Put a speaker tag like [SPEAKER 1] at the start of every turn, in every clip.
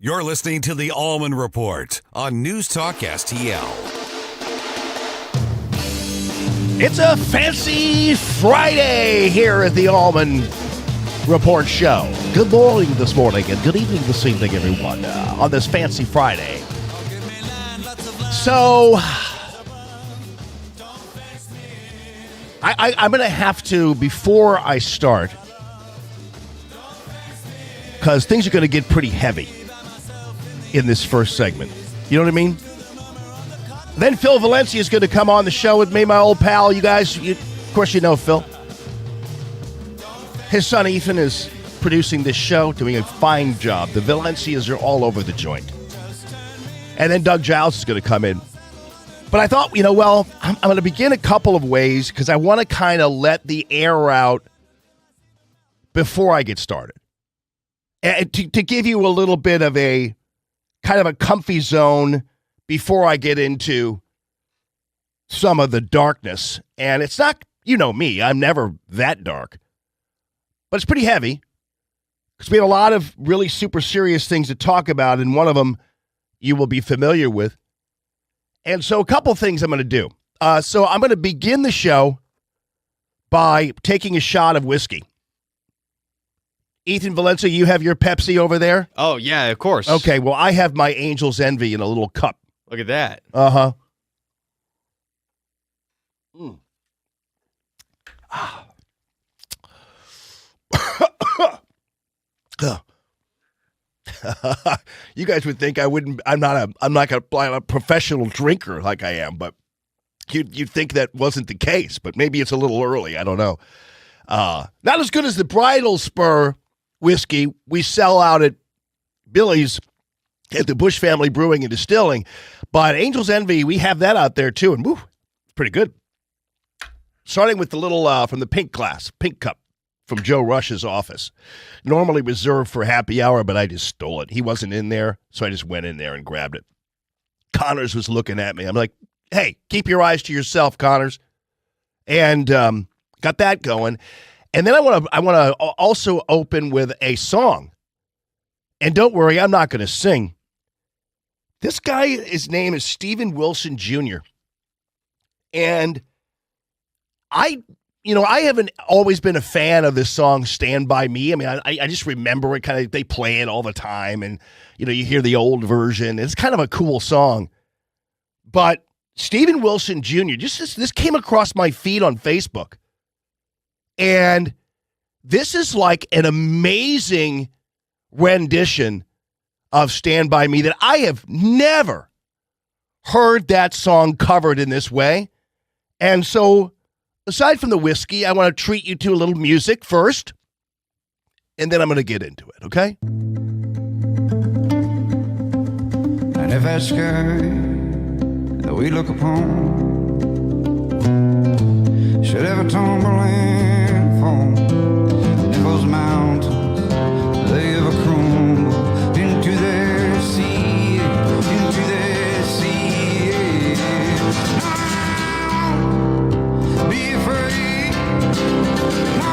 [SPEAKER 1] You're listening to the Allman Report on NewsTalkSTL.
[SPEAKER 2] It's a fancy Friday here at the Allman Report show. Good morning this morning and good evening this evening, everyone, on this fancy Friday. So, I'm going to have to, before I start, because things are going to get pretty heavy in this first segment. You know what I mean? Then Phil Valencia is going to come on the show with me, my old pal. You guys, of course you know Phil. His son Ethan is producing this show, doing a fine job. The Valencias are all over the joint. And then Doug Giles is going to come in. But I thought, I'm going to begin a couple of ways because I want to kind of let the air out before I get started. And to give you a little bit of a kind of a comfy zone before I get into some of the darkness. And it's not, you know me, I'm never that dark. But it's pretty heavy because we have a lot of really super serious things to talk about, and one of them you will be familiar with. And so a couple things I'm going to do. So I'm going to begin the show by taking a shot of whiskey. Ethan Valencia, you have your Pepsi over there?
[SPEAKER 3] Oh, yeah, of course.
[SPEAKER 2] Okay, well, I have my Angel's Envy in a little cup.
[SPEAKER 3] Look at that.
[SPEAKER 2] Uh-huh. You guys would think I'm not a professional drinker like I am, but you'd think that wasn't the case, but maybe it's a little early. I don't know. Not as good as the Bridal Spur whiskey we sell out at Billy's at the Bush Family Brewing and Distilling, but Angel's Envy, we have that out there too, and woo, it's pretty good. Starting with the little from the pink cup from Joe Rush's office. Normally reserved for happy hour, but I just stole it. He wasn't in there, so I just went in there and grabbed it. Connors was looking at me. I'm like, hey, keep your eyes to yourself, Connors. And got that going. And then I want to also open with a song. And don't worry, I'm not going to sing. This guy, his name is Steven Wilson Jr. And I haven't always been a fan of this song, Stand By Me. I mean, I just remember it kind of, they play it all the time. And, you hear the old version. It's kind of a cool song. But Steven Wilson Jr., this came across my feed on Facebook. And this is like an amazing rendition of Stand By Me that I have never heard that song covered in this way. And so, aside from the whiskey, I want to treat you to a little music first, and then I'm going to get into it, okay?
[SPEAKER 4] And if that sky that we look upon should ever tumble and fall, and those mountains, they ever crumble into their sea, be afraid, I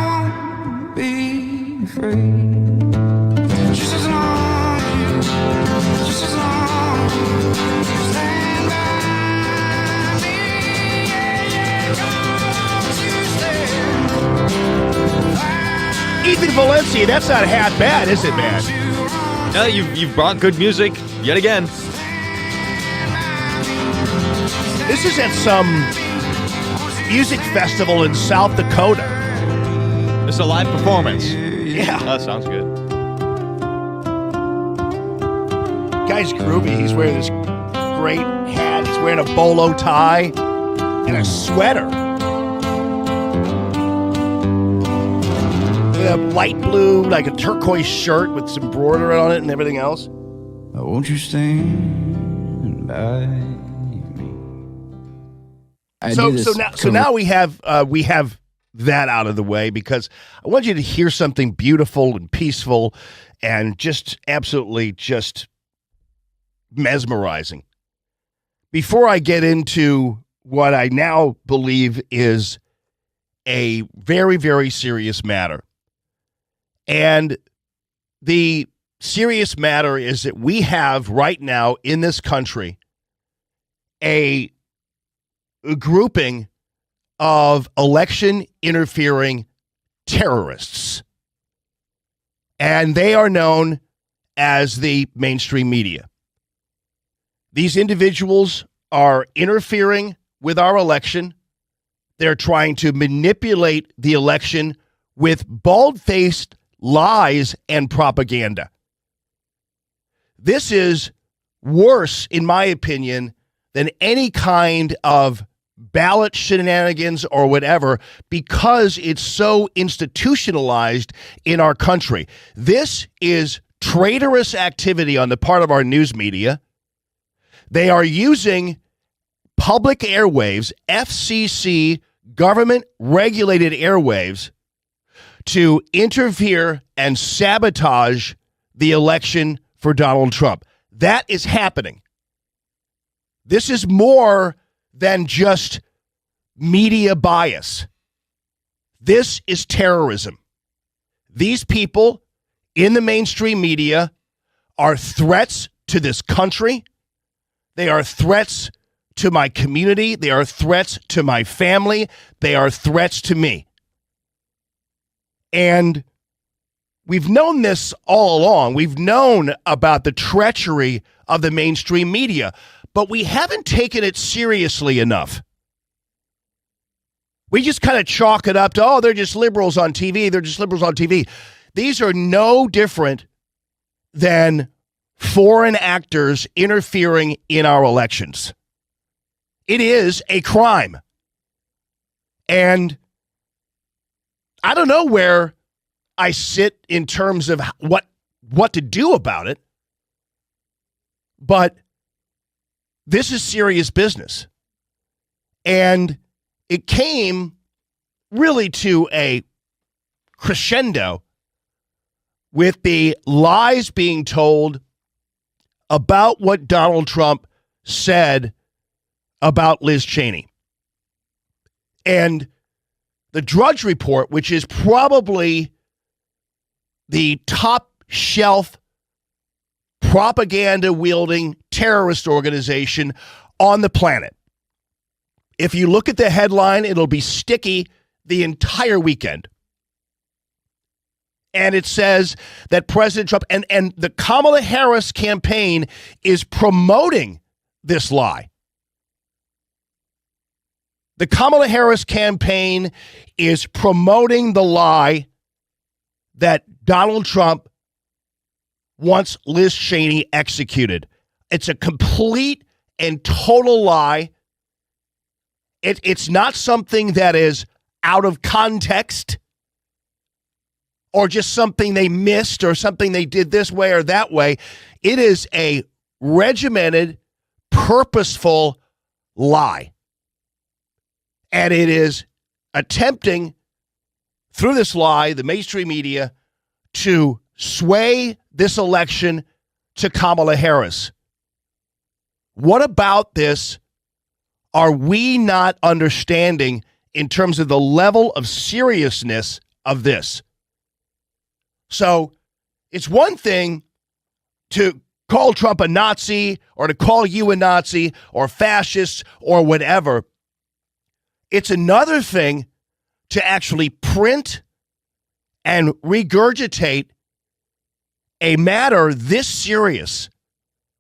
[SPEAKER 4] won't be afraid, just as long as you stand by me,
[SPEAKER 2] Ethan Valencia, that's not half bad, is it, man?
[SPEAKER 3] No, you've brought good music yet again.
[SPEAKER 2] This is at some music festival in South Dakota.
[SPEAKER 3] It's a live performance.
[SPEAKER 2] Yeah.
[SPEAKER 3] That sounds good.
[SPEAKER 2] Guy's groovy. He's wearing this great hat. He's wearing a bolo tie and a sweater. A light blue, like a turquoise shirt with some embroidery on it and everything else.
[SPEAKER 4] Won't you stand by me?
[SPEAKER 2] So now we have that out of the way because I want you to hear something beautiful and peaceful and just absolutely just mesmerizing. Before I get into what I now believe is a very, very serious matter. And the serious matter is that we have right now in this country a grouping of election interfering terrorists. And they are known as the mainstream media. These individuals are interfering with our election. They're trying to manipulate the election with bald-faced lies and propaganda. This is worse, in my opinion, than any kind of ballot shenanigans or whatever, because it's so institutionalized in our country. This is traitorous activity on the part of our news media. They are using public airwaves, FCC, government-regulated airwaves, to interfere and sabotage the election for Donald Trump. That is happening. This is more than just media bias. This is terrorism. These people in the mainstream media are threats to this country. They are threats to my community. They are threats to my family. They are threats to me. And we've known this all along. We've known about the treachery of the mainstream media, but we haven't taken it seriously enough. We just kind of chalk it up to, oh, they're just liberals on TV. They're just liberals on TV. These are no different than foreign actors interfering in our elections. It is a crime. And I don't know where I sit in terms of what to do about it, but this is serious business. And it came really to a crescendo with the lies being told about what Donald Trump said about Liz Cheney. And the Drudge Report, which is probably the top shelf propaganda-wielding terrorist organization on the planet. If you look at the headline, it'll be sticky the entire weekend. And it says that President Trump and the Kamala Harris campaign is promoting this lie. The Kamala Harris campaign is promoting the lie that Donald Trump wants Liz Cheney executed. It's a complete and total lie. It's not something that is out of context or just something they missed or something they did this way or that way. It is a regimented, purposeful lie. And it is attempting, through this lie, the mainstream media, to sway this election to Kamala Harris. What about this are we not understanding in terms of the level of seriousness of this? So it's one thing to call Trump a Nazi or to call you a Nazi or fascist or whatever. It's another thing to actually print and regurgitate a matter this serious,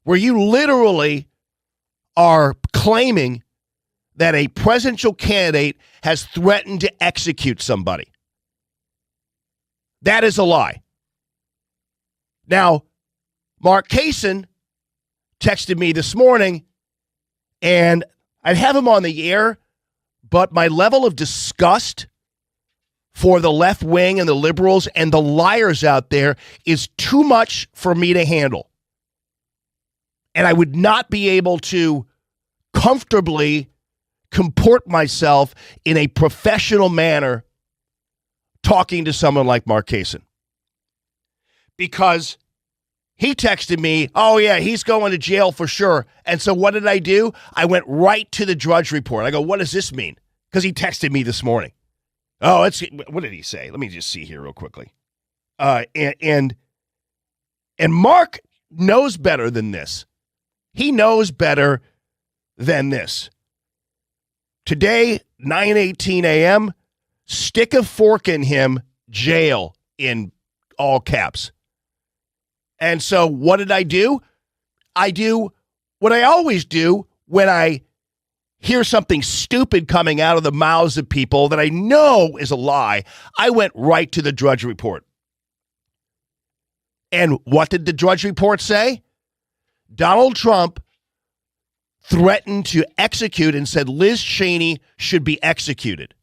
[SPEAKER 2] where you literally are claiming that a presidential candidate has threatened to execute somebody. That is a lie. Now, Mark Kaysen texted me this morning, and I'd have him on the air, but my level of disgust for the left wing and the liberals and the liars out there is too much for me to handle. And I would not be able to comfortably comport myself in a professional manner talking to someone like Mark Kaysen. Because he texted me, oh yeah, he's going to jail for sure. And so what did I do? I went right to the Drudge Report. I go, what does this mean? Because he texted me this morning. Oh, what did he say? Let me just see here real quickly. And And Mark knows better than this. He knows better than this. Today, 9:18 a.m., stick a fork in him, jail, in all caps. And so what did I do? I do what I always do when I hear something stupid coming out of the mouths of people that I know is a lie. I went right to the Drudge Report. And what did the Drudge Report say? Donald Trump threatened to execute and said Liz Cheney should be executed.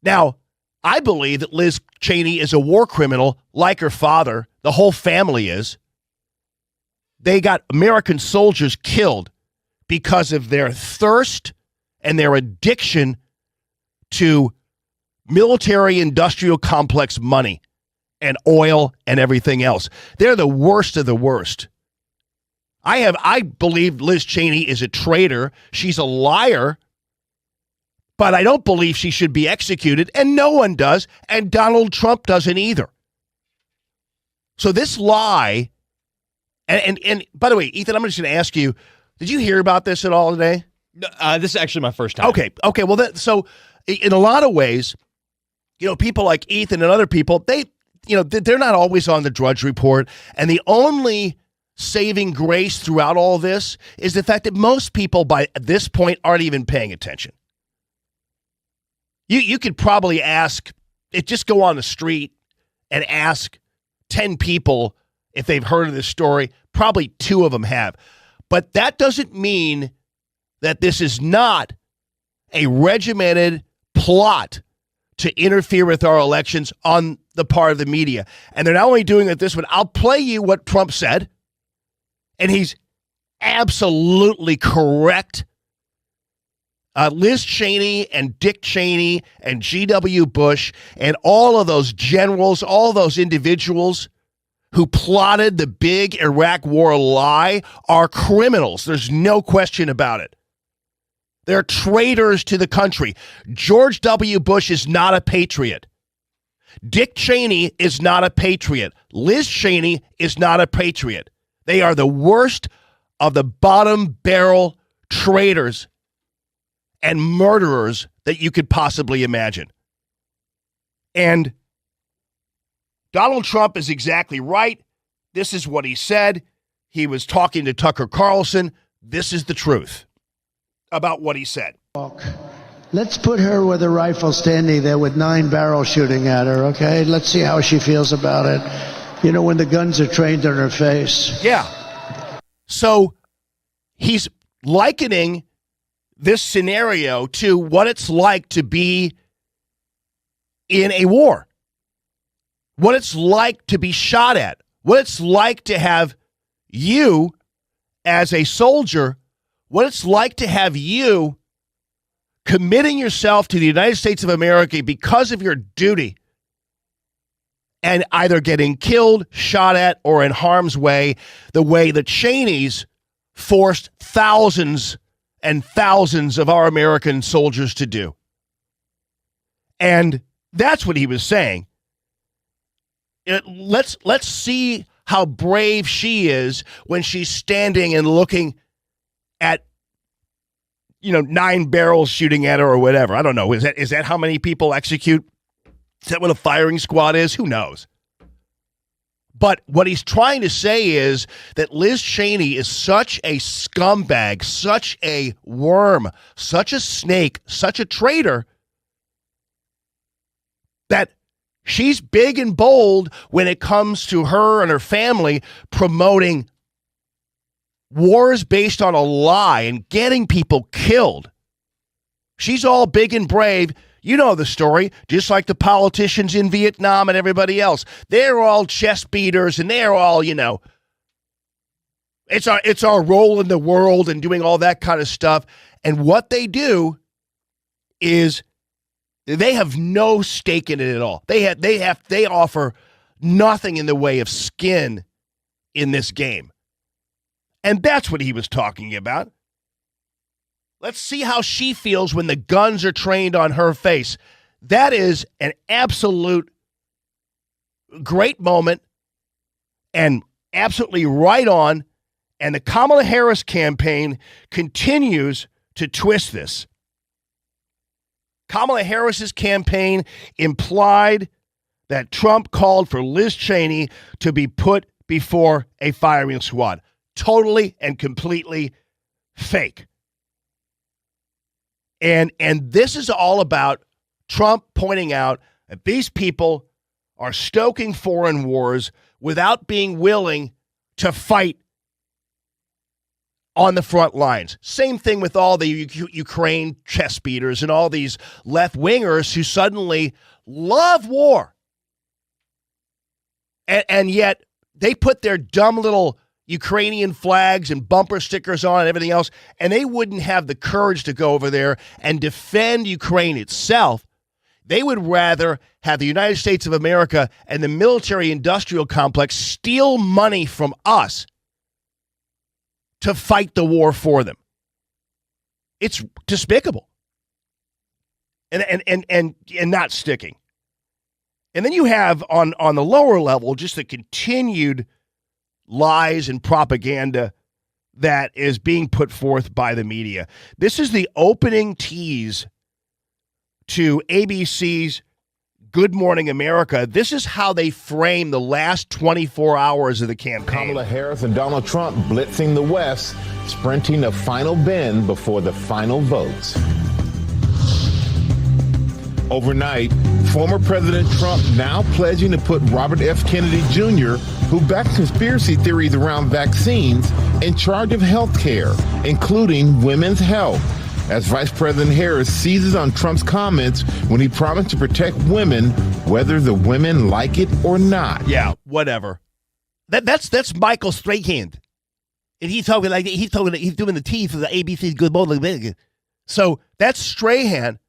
[SPEAKER 2] Now, I believe that Liz Cheney is a war criminal like her father. The whole family is. They got American soldiers killed because of their thirst and their addiction to military industrial complex money and oil and everything else. They're the worst of the worst. I believe Liz Cheney is a traitor. She's a liar. But I don't believe she should be executed, and no one does, and Donald Trump doesn't either. So this lie, and by the way, Ethan, I'm just going to ask you, did you hear about this at all today?
[SPEAKER 3] This is actually my first time.
[SPEAKER 2] Okay. Well, so in a lot of ways, people like Ethan and other people, they're not always on the Drudge Report, and the only saving grace throughout all this is the fact that most people by this point aren't even paying attention. You could probably just go on the street and ask 10 people if they've heard of this story. Probably 2 of them have. But that doesn't mean that this is not a regimented plot to interfere with our elections on the part of the media. And they're not only doing it this way. I'll play you what Trump said, and he's absolutely correct. Liz Cheney and Dick Cheney and G.W. Bush and all of those generals, all those individuals who plotted the big Iraq war lie are criminals. There's no question about it. They're traitors to the country. George W. Bush is not a patriot. Dick Cheney is not a patriot. Liz Cheney is not a patriot. They are the worst of the bottom barrel traitors and murderers that you could possibly imagine. And Donald Trump is exactly right. This is what he said. He was talking to Tucker Carlson. This is the truth about what he said.
[SPEAKER 5] Let's put her with a rifle standing there with 9 barrels shooting at her, okay? Let's see how she feels about it. When the guns are trained on her face.
[SPEAKER 2] Yeah. So he's likening this scenario to what it's like to be in a war, what it's like to be shot at, what it's like to have you as a soldier, what it's like to have you committing yourself to the United States of America because of your duty and either getting killed, shot at, or in harm's way, the way the Cheneys forced thousands and thousands of our American soldiers to do. And that's what he was saying. Let's see how brave she is when she's standing and looking at 9 barrels shooting at her or whatever. I don't know. Is that how many people execute? Is that what a firing squad is? Who knows? But what he's trying to say is that Liz Cheney is such a scumbag, such a worm, such a snake, such a traitor, that she's big and bold when it comes to her and her family promoting wars based on a lie and getting people killed. She's all big and brave. You know the story, just like the politicians in Vietnam and everybody else. They're all chest beaters and they're all, it's our role in the world and doing all that kind of stuff. And what they do is they have no stake in it at all. They offer nothing in the way of skin in this game. And that's what he was talking about. Let's see how she feels when the guns are trained on her face. That is an absolute great moment and absolutely right on. And the Kamala Harris campaign continues to twist this. Kamala Harris's campaign implied that Trump called for Liz Cheney to be put before a firing squad. Totally and completely fake. And this is all about Trump pointing out that these people are stoking foreign wars without being willing to fight on the front lines. Same thing with all the Ukraine chess beaters and all these left-wingers who suddenly love war. And yet they put their dumb little Ukrainian flags and bumper stickers on and everything else, and they wouldn't have the courage to go over there and defend Ukraine itself. They would rather have the United States of America and the military-industrial complex steal money from us to fight the war for them. It's despicable. And not sticking. And then you have on the lower level just the continued lies and propaganda that is being put forth by the media. This is the opening tease to ABC's Good Morning America. This is how they frame the last 24 hours of the campaign.
[SPEAKER 6] Kamala Harris and Donald Trump blitzing the West, sprinting a final bend before the final votes. Overnight, former President Trump now pledging to put Robert F. Kennedy Jr., who backed conspiracy theories around vaccines, in charge of health care, including women's health, as Vice President Harris seizes on Trump's comments when he promised to protect women, whether the women like it or not.
[SPEAKER 2] Yeah, whatever. That's Michael Strahan. And he's doing the T for the ABC's Good Morning. So that's Strahan.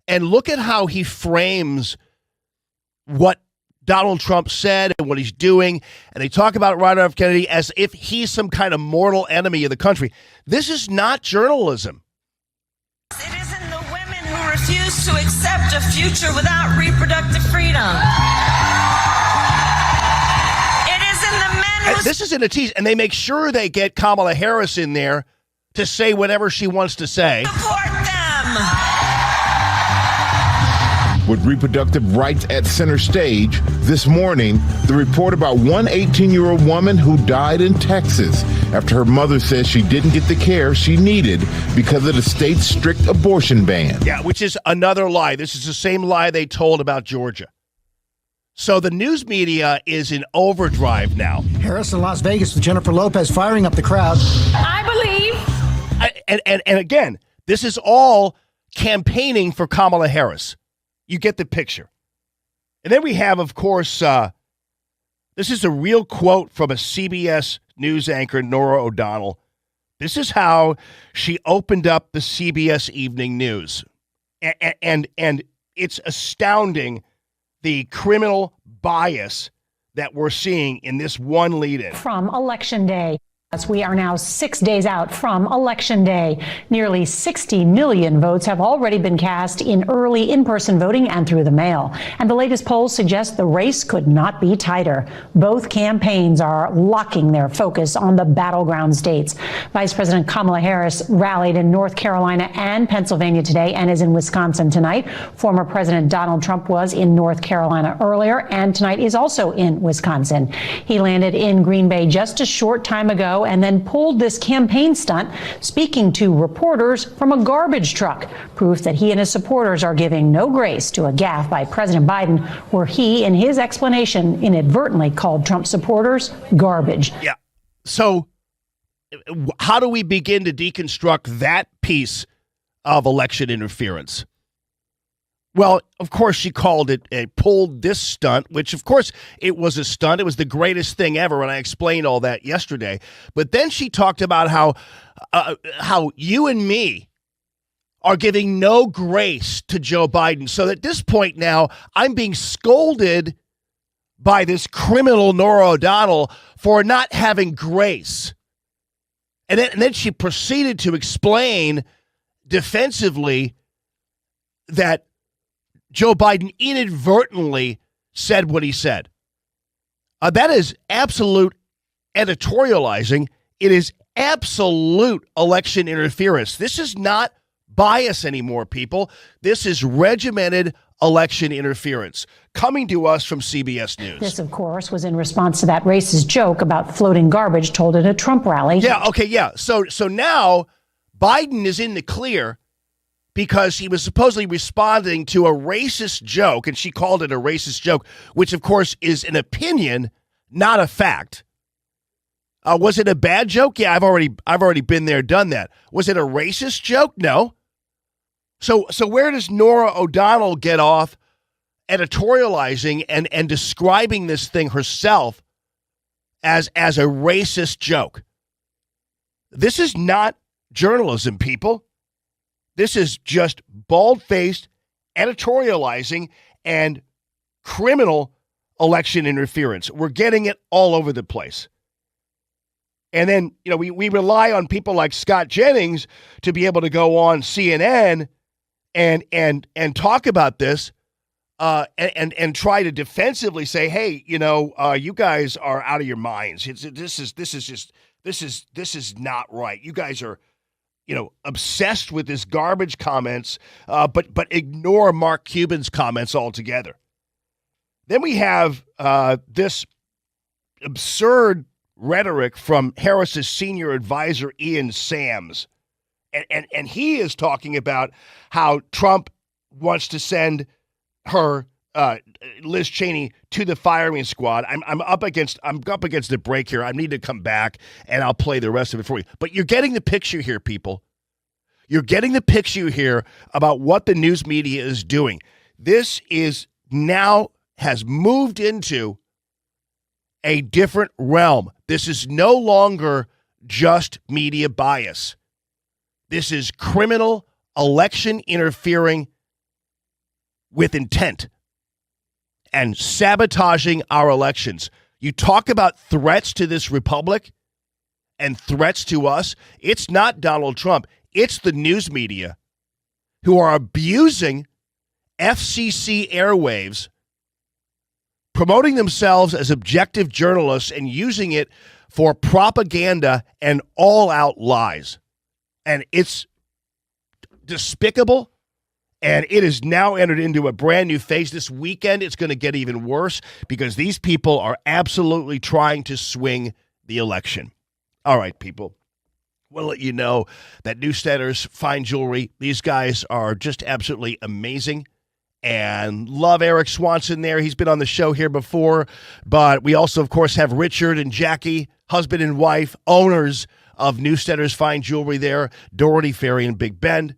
[SPEAKER 2] And look at how he frames what Donald Trump said and what he's doing. And they talk about Robert F. Kennedy as if he's some kind of mortal enemy of the country. This is not journalism.
[SPEAKER 7] It isn't the women who refuse to accept a future without reproductive freedom. It isn't the men who...
[SPEAKER 2] This isn't a tease. And they make sure they get Kamala Harris in there to say whatever she wants to say.
[SPEAKER 7] Support them.
[SPEAKER 6] With reproductive rights at center stage, this morning, the report about one 18-year-old woman who died in Texas after her mother says she didn't get the care she needed because of the state's strict abortion ban.
[SPEAKER 2] Yeah, which is another lie. This is the same lie they told about Georgia. So the news media is in overdrive now.
[SPEAKER 8] Harris in Las Vegas with Jennifer Lopez firing up the crowd.
[SPEAKER 7] I believe.
[SPEAKER 2] And again, this is all campaigning for Kamala Harris. You get the picture. And then we have, of course, this is a real quote from a CBS News anchor, Norah O'Donnell. This is how she opened up the CBS Evening News. And it's astounding the criminal bias that we're seeing in this one lead-in.
[SPEAKER 9] From Election Day. As we are now 6 days out from Election Day, nearly 60 million votes have already been cast in early in-person voting and through the mail. And the latest polls suggest the race could not be tighter. Both campaigns are locking their focus on the battleground states. Vice President Kamala Harris rallied in North Carolina and Pennsylvania today and is in Wisconsin tonight. Former President Donald Trump was in North Carolina earlier and tonight is also in Wisconsin. He landed in Green Bay just a short time ago and then pulled this campaign stunt, speaking to reporters from a garbage truck, proof that he and his supporters are giving no grace to a gaffe by President Biden, where he, in his explanation, inadvertently called Trump supporters garbage.
[SPEAKER 2] Yeah. So how do we begin to deconstruct that piece of election interference? Well, of course, she called it pulled this stunt, which, of course, it was a stunt. It was the greatest thing ever, and I explained all that yesterday. But then she talked about how you and me are giving no grace to Joe Biden. So at this point now, I'm being scolded by this criminal Norah O'Donnell for not having grace. And then she proceeded to explain defensively that Joe Biden inadvertently said what he said. That is absolute editorializing. It is absolute election interference. This is not bias anymore, people. This is regimented election interference. Coming to us from CBS News.
[SPEAKER 9] This, of course, was in response to that racist joke about floating garbage told at a Trump rally.
[SPEAKER 2] Yeah, okay, yeah. So now Biden is in the clear because he was supposedly responding to a racist joke, and she called it a racist joke, which, of course, is an opinion, not a fact. Was it a bad joke? Yeah, I've already been there, done that. Was it a racist joke? No. So where does Norah O'Donnell get off editorializing and describing this thing herself as a racist joke? This is not journalism, people. This is just bald-faced editorializing and criminal election interference. We're getting it all over the place. And then, we rely on people like Scott Jennings to be able to go on CNN and talk about this and try to defensively say, hey, you guys are out of your minds. This is not right. You guys are, obsessed with this garbage comments, but ignore Mark Cuban's comments altogether. Then we have this absurd rhetoric from Harris's senior advisor, Ian Sams. And he is talking about how Trump wants to send her, Liz Cheney, to the firing squad. I'm up against the break here. I need to come back, and I'll play the rest of it for you. But you're getting the picture here, people. You're getting the picture here about what the news media is doing. This is now has moved into a different realm. This is no longer just media bias. This is criminal election interfering with intent and sabotaging our elections. You talk about threats to this republic and threats to us. It's not Donald Trump. It's the news media who are abusing FCC airwaves, promoting themselves as objective journalists and using it for propaganda and all-out lies. And it's despicable, and it is now entered into a brand new phase. This weekend, it's going to get even worse because these people are absolutely trying to swing the election. All right, people. We'll let you know that Newstalk's Fine Jewelry, these guys are just absolutely amazing. And love Eric Swanson there. He's been on the show here before. But we also, of course, have Richard and Jackie, husband and wife, owners of Newstalk's Fine Jewelry there, Doherty, Ferry, and Big Bend.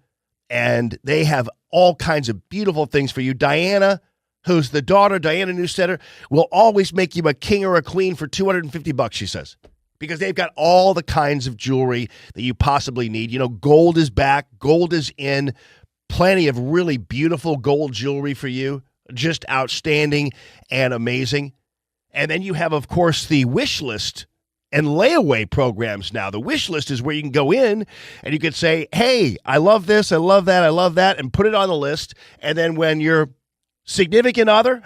[SPEAKER 2] And they have all kinds of beautiful things for you. Diana, who's the daughter, Diana Newstalk, will always make you a king or a queen for $250, she says. Because they've got all the kinds of jewelry that you possibly need. Gold is back. Gold is in. Plenty of really beautiful gold jewelry for you. Just outstanding and amazing. And then you have, of course, the wish list and layaway programs now. The wish list is where you can go in and you can say, hey, I love this, I love that, I love that, and put it on the list. And then when your significant other,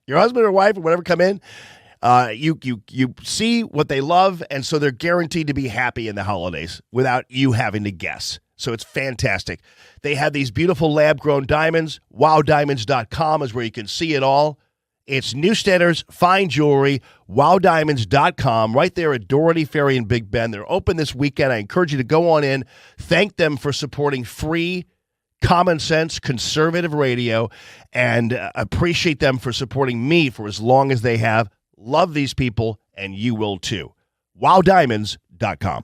[SPEAKER 2] your husband or wife or whatever come in, you see what they love, and so they're guaranteed to be happy in the holidays without you having to guess. So it's fantastic. They have these beautiful lab-grown diamonds. WowDiamonds.com is where you can see it all. It's Newstalk's Fine Jewelry, WowDiamonds.com, right there at Doherty, Ferry, and Big Bend. They're open this weekend. I encourage you to go on in. Thank them for supporting free, common sense, conservative radio, and appreciate them for supporting me for as long as they have. Love these people, and you will too. WowDiamonds.com.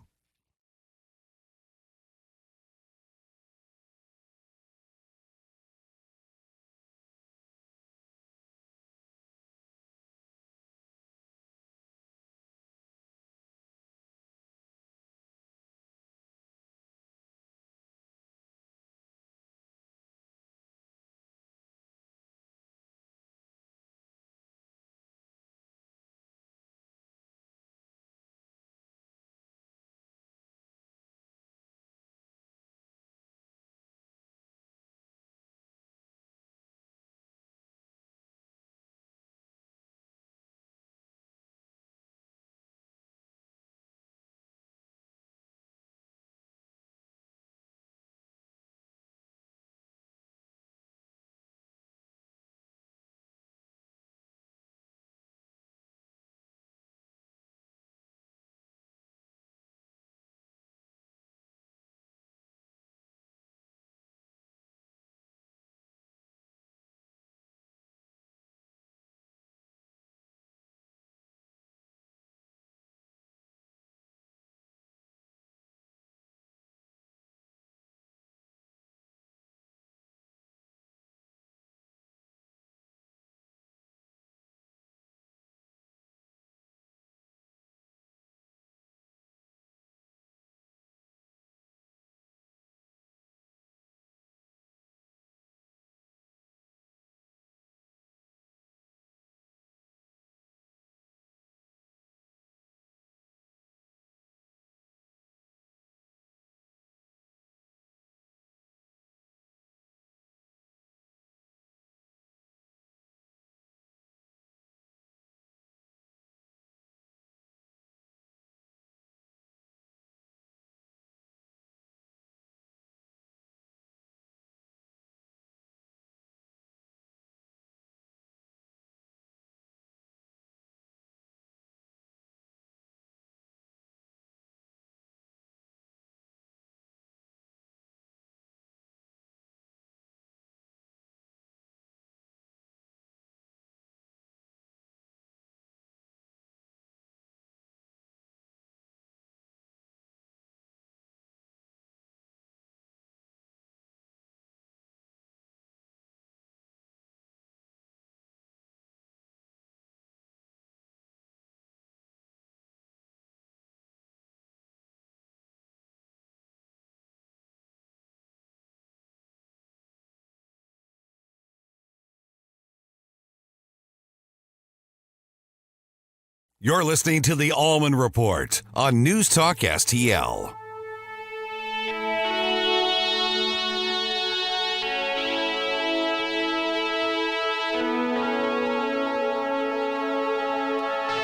[SPEAKER 1] You're listening to the Allman Report on News Talk STL.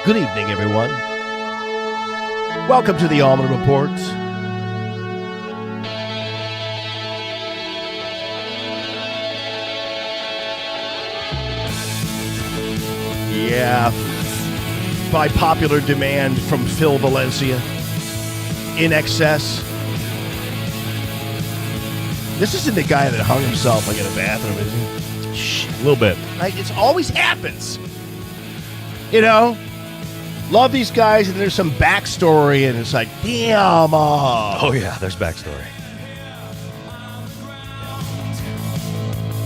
[SPEAKER 2] Good evening, everyone. Welcome to the Allman Report. Yeah, by popular demand from Phil Valencia, In Excess. This isn't the guy that hung himself like in a bathroom, is he?
[SPEAKER 3] Shh, a little bit.
[SPEAKER 2] Like, it always happens. You know? Love these guys, and there's some backstory, and it's like, damn.
[SPEAKER 3] Oh, yeah, there's backstory.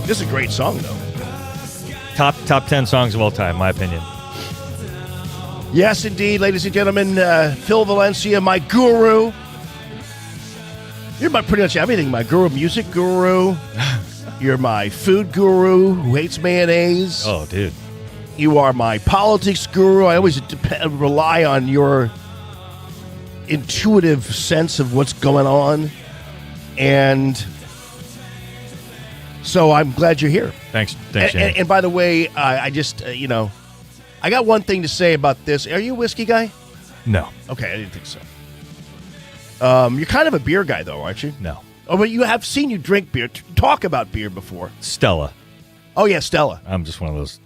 [SPEAKER 2] This is a great song, though.
[SPEAKER 3] Top 10 songs of all time, my opinion.
[SPEAKER 2] Yes, indeed, ladies and gentlemen, Phil Valencia, my guru. You're my pretty much everything. My guru, music guru. You're my food guru who hates mayonnaise.
[SPEAKER 3] Oh, dude.
[SPEAKER 2] You are my politics guru. I always rely on your intuitive sense of what's going on. And so I'm glad you're here.
[SPEAKER 3] Thanks,
[SPEAKER 2] And by the way, I just, I got one thing to say about this. Are you a whiskey guy?
[SPEAKER 3] No.
[SPEAKER 2] Okay, I didn't think so. You're kind of a beer guy, though, aren't you?
[SPEAKER 3] No.
[SPEAKER 2] Oh, but you have seen you drink beer, talk about beer before.
[SPEAKER 3] Stella.
[SPEAKER 2] Oh yeah, Stella.
[SPEAKER 3] I'm just one of those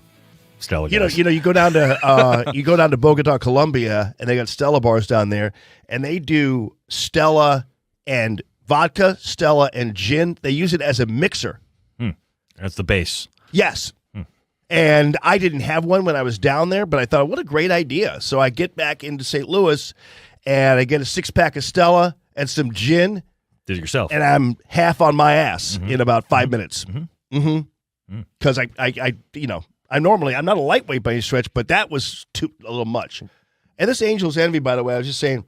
[SPEAKER 3] Stella guys.
[SPEAKER 2] You go down to Bogota, Colombia, and they got Stella bars down there, and they do Stella and vodka, Stella and gin. They use it as a mixer.
[SPEAKER 3] That's the base.
[SPEAKER 2] Yes. And I didn't have one when I was down there, but I thought, what a great idea. So I get back into St. Louis, and I get a 6-pack of Stella and some gin.
[SPEAKER 3] Did it yourself.
[SPEAKER 2] And I'm half on my ass in about 5 minutes. Because I'm not a lightweight by any stretch, but that was a little much. And this Angel's Envy, by the way, I was just saying,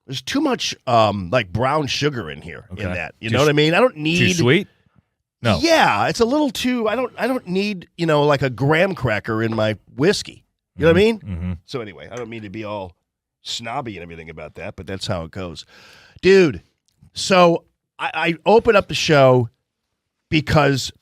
[SPEAKER 2] there's too much like brown sugar in here in that. You know what I mean? I don't need
[SPEAKER 3] too sweet. No.
[SPEAKER 2] Yeah, it's a little too. I don't need like a graham cracker in my whiskey. You know what I mean?
[SPEAKER 3] Mm-hmm.
[SPEAKER 2] So anyway, I don't mean to be all snobby and everything about that, but that's how it goes, dude. So I open up the show because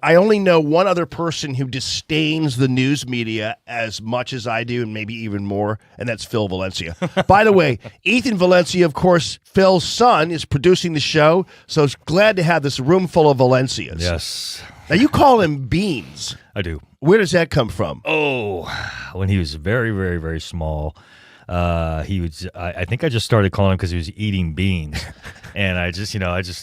[SPEAKER 2] I only know one other person who disdains the news media as much as I do, and maybe even more, and that's Phil Valencia. By the way, Ethan Valencia, of course, Phil's son, is producing the show, so it's glad to have this room full of Valencias.
[SPEAKER 3] Yes.
[SPEAKER 2] Now, you call him Beans.
[SPEAKER 3] I do.
[SPEAKER 2] Where does that come from?
[SPEAKER 3] Oh, when he was very, very, very small, he was. I think I just started calling him because he was eating beans, and I just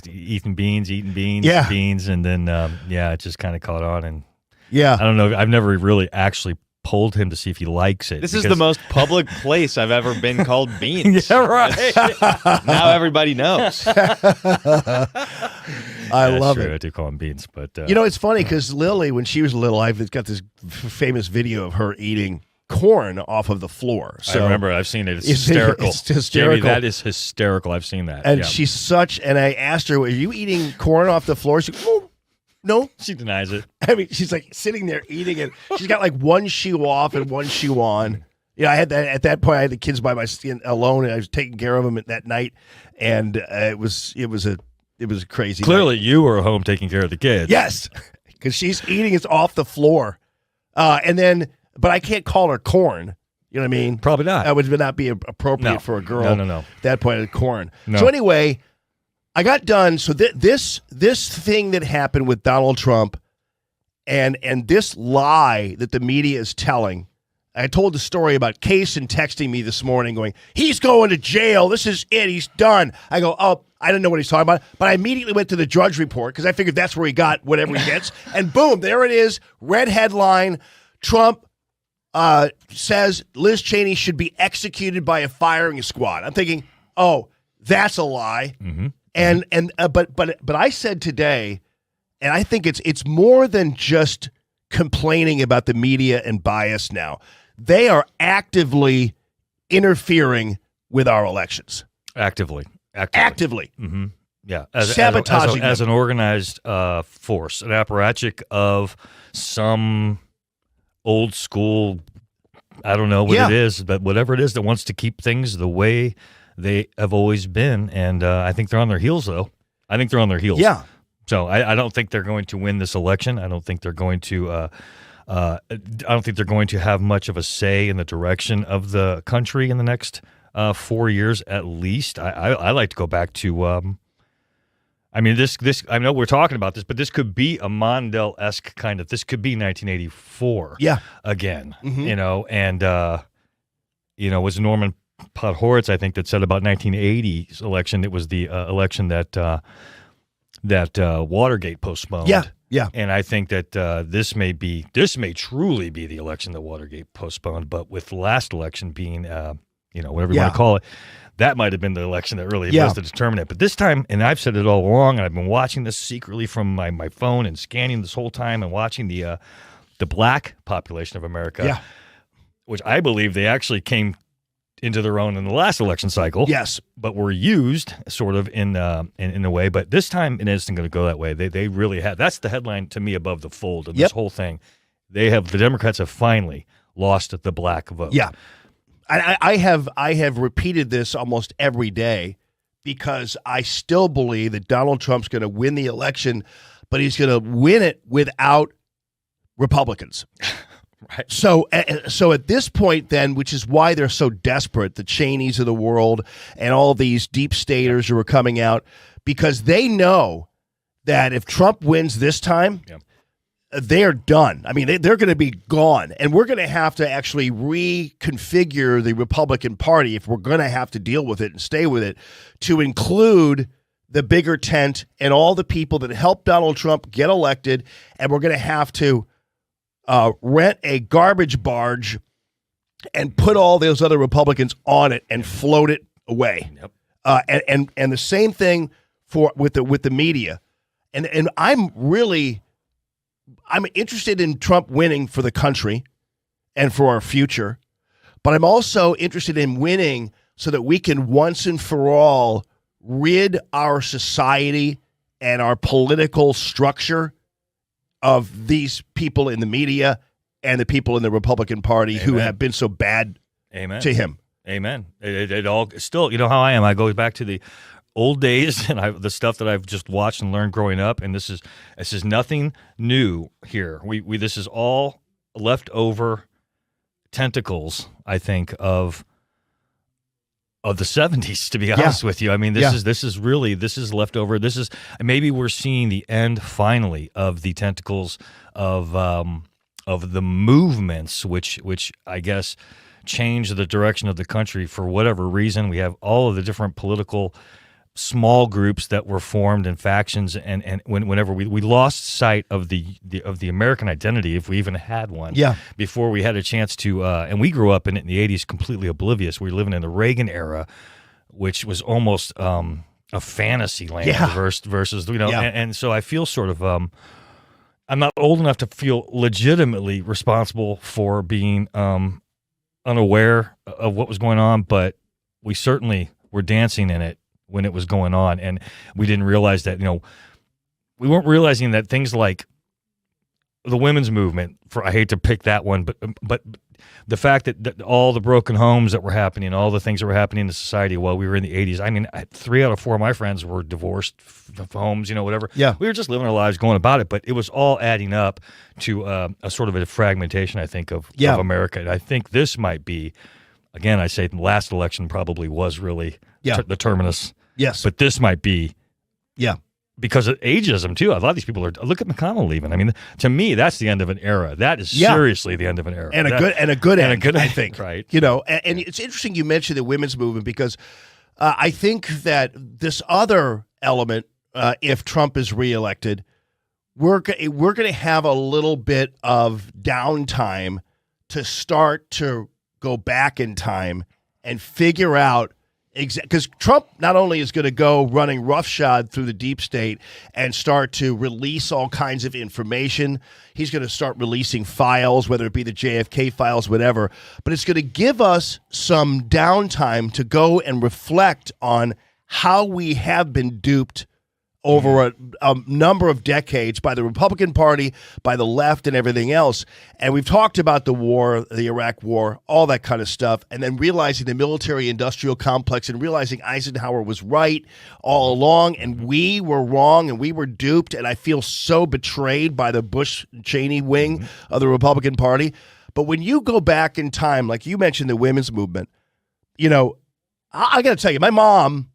[SPEAKER 3] eating beans,
[SPEAKER 2] Yeah.
[SPEAKER 3] beans, and then it just kind of caught on, and
[SPEAKER 2] Yeah.
[SPEAKER 3] I don't know. I've never really actually polled him to see if he likes it.
[SPEAKER 10] This is the most public place I've ever been called Beans.
[SPEAKER 3] Yeah, right.
[SPEAKER 10] Now everybody knows.
[SPEAKER 2] I love it.
[SPEAKER 3] I do call him Beans, but
[SPEAKER 2] It's funny because Lily, when she was little, I've got this famous video of her eating corn off of the floor. So
[SPEAKER 3] I remember. I've seen it. It's hysterical.
[SPEAKER 2] It's hysterical.
[SPEAKER 3] Jamie, that is hysterical. I've seen that.
[SPEAKER 2] And
[SPEAKER 3] yeah.
[SPEAKER 2] she's and I asked her, are you eating corn off the floor? She goes, oh, no.
[SPEAKER 3] She denies it.
[SPEAKER 2] I mean, she's like sitting there eating it. She's got like one shoe off and one shoe on. I had that at that point. I had the kids by my skin alone, and I was taking care of them that night. And it was a crazy.
[SPEAKER 3] Clearly,
[SPEAKER 2] night.
[SPEAKER 3] you were home taking care of the kids.
[SPEAKER 2] Yes, because she's eating it off the floor, but I can't call her corn. You know what I mean?
[SPEAKER 3] Probably not.
[SPEAKER 2] That would not be appropriate for a girl.
[SPEAKER 3] No.
[SPEAKER 2] At that point, it's corn.
[SPEAKER 3] No.
[SPEAKER 2] So anyway, I got done. So this thing that happened with Donald Trump, and this lie that the media is telling. I told the story about Kaysen texting me this morning going, he's going to jail. This is it. He's done. I go, oh, I didn't know what he's talking about. But I immediately went to the Drudge Report because I figured that's where he got whatever he gets. And boom, there it is. Red headline. Trump says Liz Cheney should be executed by a firing squad. I'm thinking, oh, that's a lie. Mm-hmm. But I said today, and I think it's more than just complaining about the media and bias now. They are actively interfering with our elections.
[SPEAKER 3] Actively.
[SPEAKER 2] Mm-hmm.
[SPEAKER 3] Yeah.
[SPEAKER 2] Sabotaging
[SPEAKER 3] as
[SPEAKER 2] them.
[SPEAKER 3] an organized force, an apparatchik of some old school I don't know what
[SPEAKER 2] Yeah.
[SPEAKER 3] it is, but whatever it is that wants to keep things the way they have always been. And I think they're on their heels, though. I think they're on their heels.
[SPEAKER 2] Yeah.
[SPEAKER 3] So I don't think they're going to win this election. I don't think they're going to. I don't think they're going to have much of a say in the direction of the country in the next 4 years, at least. I like to go back to. I mean, this. I know we're talking about this, but this could be a Mondale-esque kind of. This could be 1984.
[SPEAKER 2] Yeah.
[SPEAKER 3] Again,
[SPEAKER 2] Mhm.
[SPEAKER 3] and it was Norman Podhoretz, I think, that said about 1980's election. It was the election that Watergate postponed.
[SPEAKER 2] Yeah. Yeah.
[SPEAKER 3] And I think that this may truly be the election that Watergate postponed. But with the last election being, whatever you want to call it, that might have been the election that really was to determine it. But this time, and I've said it all along, and I've been watching this secretly from my phone and scanning this whole time and watching the black population of America, which I believe they actually came into their own in the last election cycle.
[SPEAKER 2] Yes.
[SPEAKER 3] But were used sort of in a way. But this time it isn't going to go that way. They really have. That's the headline to me above the fold of this whole thing. The Democrats have finally lost the black vote.
[SPEAKER 2] Yeah. I have repeated this almost every day because I still believe that Donald Trump's going to win the election, but he's going to win it without Republicans.
[SPEAKER 3] Right.
[SPEAKER 2] So at this point then, which is why they're so desperate, the Cheneys of the world and all these deep staters who are coming out, because they know that if Trump wins this time, they're done. I mean, they're going to be gone. And we're going to have to actually reconfigure the Republican Party if we're going to have to deal with it and stay with it to include the bigger tent and all the people that helped Donald Trump get elected. And we're going to have to rent a garbage barge and put all those other Republicans on it and float it away. Yep. And the same thing with the media. And I'm interested in Trump winning for the country and for our future, but I'm also interested in winning so that we can once and for all rid our society and our political structure of these people in the media and the people in the Republican Party who have been so bad to him.
[SPEAKER 3] Amen. It all still, you know how I am. I go back to the old days and the stuff that I've just watched and learned growing up, and this is nothing new here. This is all leftover tentacles, I think, of the 70s, to be honest with you. I mean, this is leftover. This is, maybe we're seeing the end finally of the tentacles of the movements, which I guess changed the direction of the country for whatever reason. We have all of the different political small groups that were formed and factions, and whenever we lost sight of the American identity, if we even had one, before we had a chance to, and we grew up in it in the 80s completely oblivious. We were living in the Reagan era, which was almost a fantasy land versus and so I feel sort of I'm not old enough to feel legitimately responsible for being unaware of what was going on, but we certainly were dancing in it when it was going on, and we didn't realize that, we weren't realizing that things like the women's movement, I hate to pick that one, but the fact that all the broken homes that were happening, all the things that were happening in society while we were in the 80s, I mean, 3 out of 4 of my friends were divorced homes, whatever.
[SPEAKER 2] Yeah.
[SPEAKER 3] We were just living our lives going about it, but it was all adding up to a sort of a fragmentation, I think, of America. And I think this might be, again, I say the last election probably was really the terminus.
[SPEAKER 2] Yes.
[SPEAKER 3] But this might be, because of ageism, too. A lot of these people look at McConnell leaving. I mean, to me, that's the end of an era. That is seriously the end of an era.
[SPEAKER 2] And a good end, I think.
[SPEAKER 3] Right.
[SPEAKER 2] And it's interesting you mentioned the women's movement because I think that this other element, if Trump is reelected, we're going to have a little bit of downtime to start to go back in time and figure out because Trump not only is going to go running roughshod through the deep state and start to release all kinds of information, he's going to start releasing files, whether it be the JFK files, whatever, but it's going to give us some downtime to go and reflect on how we have been duped over a number of decades by the Republican Party, by the left, and everything else. And we've talked about the war, the Iraq War, all that kind of stuff, and then realizing the military-industrial complex and realizing Eisenhower was right all along, and we were wrong, and we were duped, and I feel so betrayed by the Bush-Cheney wing of the Republican Party. But when you go back in time, like you mentioned the women's movement, you know, I got to tell you, my mom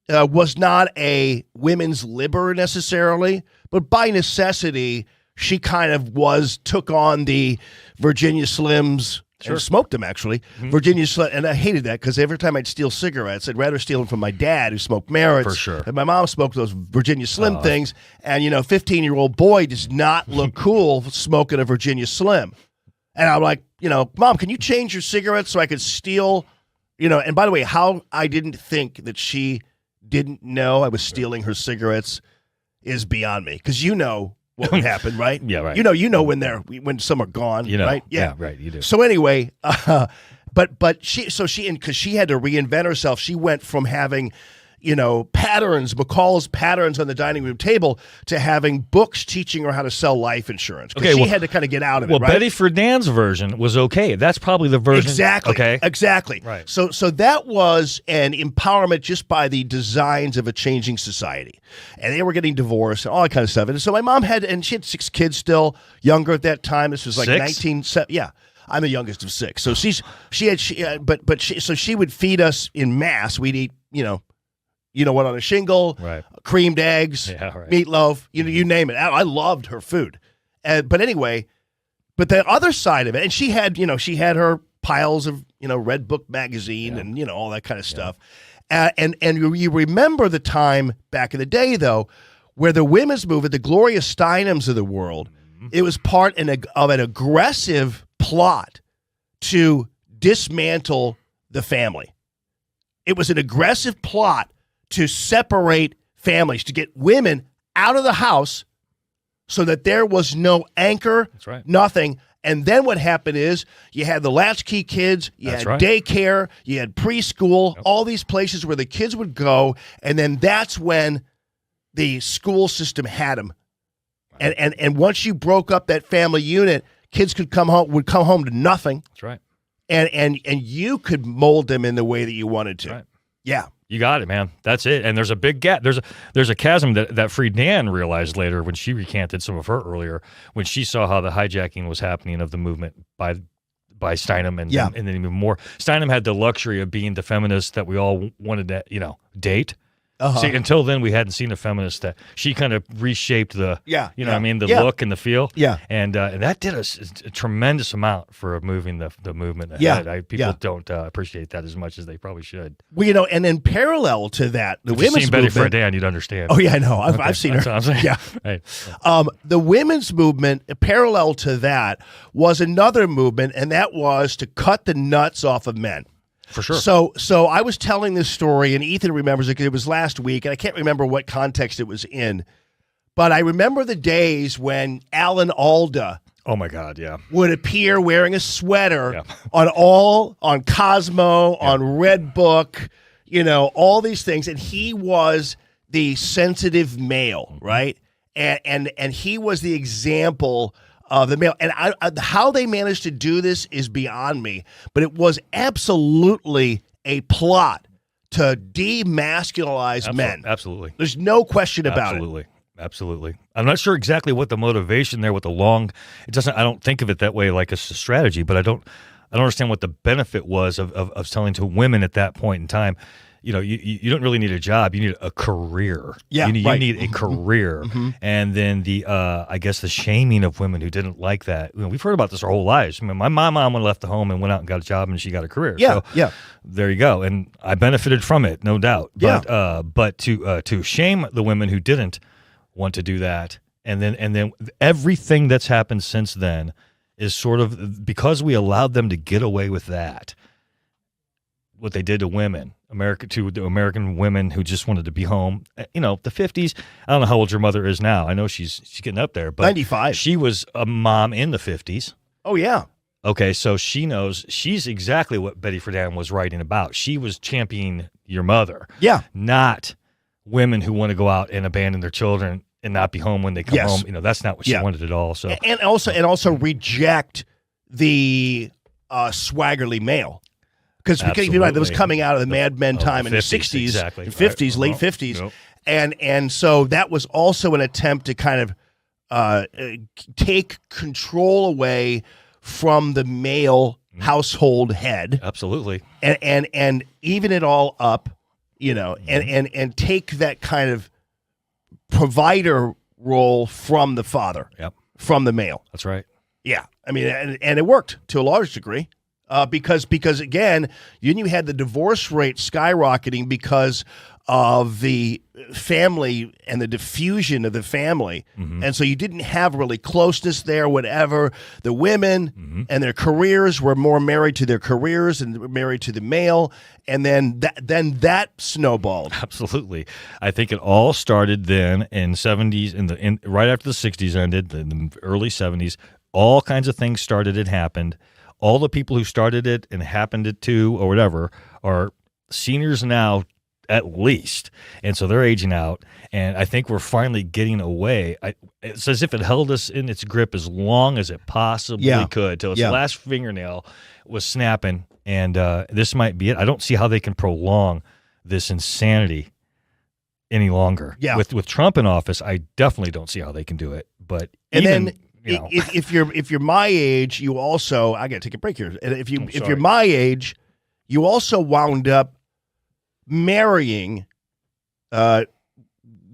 [SPEAKER 2] was not a women's libber necessarily, but by necessity, she kind of took on the Virginia Slims. Sure. And smoked them, actually. Virginia Slim, and I hated that because every time I'd steal cigarettes, I'd rather steal them from my dad, who smoked Merritts.
[SPEAKER 3] For sure.
[SPEAKER 2] And my mom smoked those Virginia Slim things, and, 15-year-old boy does not look cool smoking a Virginia Slim. And I'm like, Mom, can you change your cigarettes so I could steal, and by the way, how I didn't think that she didn't know I was stealing her cigarettes is beyond me. Because what would happen, right?
[SPEAKER 3] Yeah, right.
[SPEAKER 2] You know when some are gone, right?
[SPEAKER 3] Yeah, right. You do.
[SPEAKER 2] So anyway, but she because she had to reinvent herself. She went from having patterns, McCall's patterns on the dining room table, to having books teaching her how to sell life insurance. Okay, she had to kind of get out of it, right?
[SPEAKER 3] Well, Betty Friedan's version was okay. That's probably the version.
[SPEAKER 2] Exactly.
[SPEAKER 3] Okay.
[SPEAKER 2] Exactly.
[SPEAKER 3] Right.
[SPEAKER 2] So that was an empowerment just by the designs of a changing society. And they were getting divorced and all that kind of stuff. And so my mom she had 6 kids still, younger at that time. This was like
[SPEAKER 3] 6?
[SPEAKER 2] Yeah. I'm the youngest of 6. So she would feed us in mass. We'd eat, what, on a shingle,
[SPEAKER 3] right,
[SPEAKER 2] creamed eggs, meatloaf, you name it. I loved her food. But anyway, but the other side of it, and she had her piles of, Red Book magazine and, all that kind of stuff. And you remember the time back in the day, though, where the women's movement, the Gloria Steinems of the world, it was part of an aggressive plot to dismantle the family. It was an aggressive plot to separate families, to get women out of the house so that there was no anchor,
[SPEAKER 3] That's right,
[SPEAKER 2] nothing. And then what happened is you had the latchkey kids, you had daycare, you had preschool, all these places where the kids would go, and then that's when the school system had them. And once you broke up that family unit, kids would come home to nothing.
[SPEAKER 3] That's right.
[SPEAKER 2] And you could mold them in the way that you wanted to.
[SPEAKER 3] That's right.
[SPEAKER 2] Yeah.
[SPEAKER 3] You got it, man. That's it. And there's a big gap. There's a chasm that Friedan realized later when she recanted some of her earlier, when she saw how the hijacking was happening of the movement by Steinem and then even more. Steinem had the luxury of being the feminist that we all wanted to, date. See, until then, we hadn't seen a feminist that she kind of reshaped the, the look and the feel.
[SPEAKER 2] Yeah.
[SPEAKER 3] And that did a tremendous amount for moving the movement ahead. People don't appreciate that as much as they probably should.
[SPEAKER 2] Well, and then parallel to that, the women's
[SPEAKER 3] seen Betty
[SPEAKER 2] movement.
[SPEAKER 3] Friedan, you'd understand.
[SPEAKER 2] Oh, yeah, I know. I've seen her.
[SPEAKER 3] That's what I'm saying.
[SPEAKER 2] Yeah.
[SPEAKER 3] Right.
[SPEAKER 2] The women's movement, parallel to that, was another movement, and that was to cut the nuts off of men.
[SPEAKER 3] For sure.
[SPEAKER 2] So I was telling this story, and Ethan remembers it because it was last week, and I can't remember what context it was in, but I remember the days when Alan Alda,
[SPEAKER 3] oh my God, yeah,
[SPEAKER 2] would appear wearing a sweater on Cosmo, on Red Book, all these things, and he was the sensitive male, right? And he was the example of the male. And how they managed to do this is beyond me, but it was absolutely a plot to demasculinize men.
[SPEAKER 3] Absolutely.
[SPEAKER 2] There's no question about it.
[SPEAKER 3] Absolutely. I'm not sure exactly what the motivation there with the I don't think of it that way like it's a strategy, but I don't understand what the benefit was of selling to women at that point in time. You don't really need a job. You need a career.
[SPEAKER 2] Yeah,
[SPEAKER 3] you need a career. And then I guess the shaming of women who didn't like that. We've heard about this our whole lives. I mean, my mom left the home and went out and got a job, and she got a career.
[SPEAKER 2] Yeah,
[SPEAKER 3] so there you go. And I benefited from it, no doubt. But to shame the women who didn't want to do that, and then everything that's happened since then is sort of because we allowed them to get away with that. What they did to women, the American women who just wanted to be home. The 50s. I don't know how old your mother is now. I know she's getting up there, but
[SPEAKER 2] 95.
[SPEAKER 3] She was a mom in the 50s.
[SPEAKER 2] Oh yeah.
[SPEAKER 3] Okay, so she knows. She's exactly what Betty Friedan was writing about. She was championing your mother.
[SPEAKER 2] Yeah.
[SPEAKER 3] Not women who want to go out and abandon their children and not be home when they come
[SPEAKER 2] Yes.
[SPEAKER 3] home. That's not what she wanted at all. So
[SPEAKER 2] and also reject the swaggerly male. Because you know, that was coming out of the Mad Men time in the 60s,
[SPEAKER 3] exactly.
[SPEAKER 2] and 50s, late 50s. And so that was also an attempt to kind of take control away from the male household head.
[SPEAKER 3] Absolutely.
[SPEAKER 2] And even it all up, you know, and take that kind of provider role from the father, from the male.
[SPEAKER 3] That's right.
[SPEAKER 2] Yeah. I mean, and it worked to a large degree. Because again, you had the divorce rate skyrocketing because of the family and the diffusion of the family. And so you didn't have really closeness there, whatever. The women and their careers were more married to their careers and married to the male. And then that snowballed.
[SPEAKER 3] Absolutely. I think it all started then in 70s, right after the 60s ended, in the early 70s, all kinds of things started and happened. All the people who started it and happened it to or whatever are seniors now at least. And so they're aging out. And I think we're finally getting away. It's as if it held us in its grip as long as it possibly could till its last fingernail was snapping. And this might be it. I don't see how they can prolong this insanity any longer.
[SPEAKER 2] Yeah.
[SPEAKER 3] With Trump in office, I definitely don't see how they can do it. But
[SPEAKER 2] if you're my age, you also I got to take a break here. And if you're my age, you also wound up marrying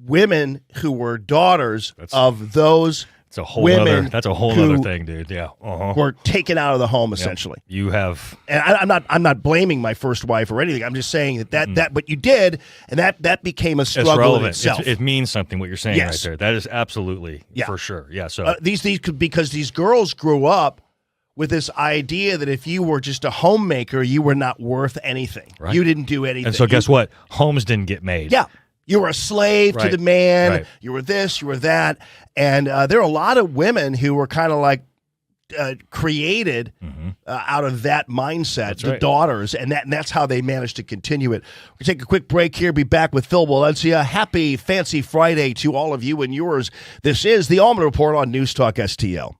[SPEAKER 2] women who were daughters of those
[SPEAKER 3] It's a whole
[SPEAKER 2] women.
[SPEAKER 3] That's a whole other thing, dude. Yeah,
[SPEAKER 2] were taken out of the home essentially.
[SPEAKER 3] You have,
[SPEAKER 2] and I'm not blaming my first wife or anything. I'm just saying that but you did, and that became a struggle in itself.
[SPEAKER 3] It means something what you're saying right there. That is absolutely for sure. Yeah. So
[SPEAKER 2] because these girls grew up with this idea that if you were just a homemaker, you were not worth anything.
[SPEAKER 3] Right.
[SPEAKER 2] You didn't do anything.
[SPEAKER 3] And so guess what? Homes didn't get made.
[SPEAKER 2] Yeah. You were a slave to the man. You were this, you were that. And there are a lot of women who were kind of like created out of that mindset, the daughters, and that's how they managed to continue it. We'll take a quick break here, be back with Phil Valencia. Happy Fancy Friday to all of you and yours. This is the Allman Report on News Talk STL.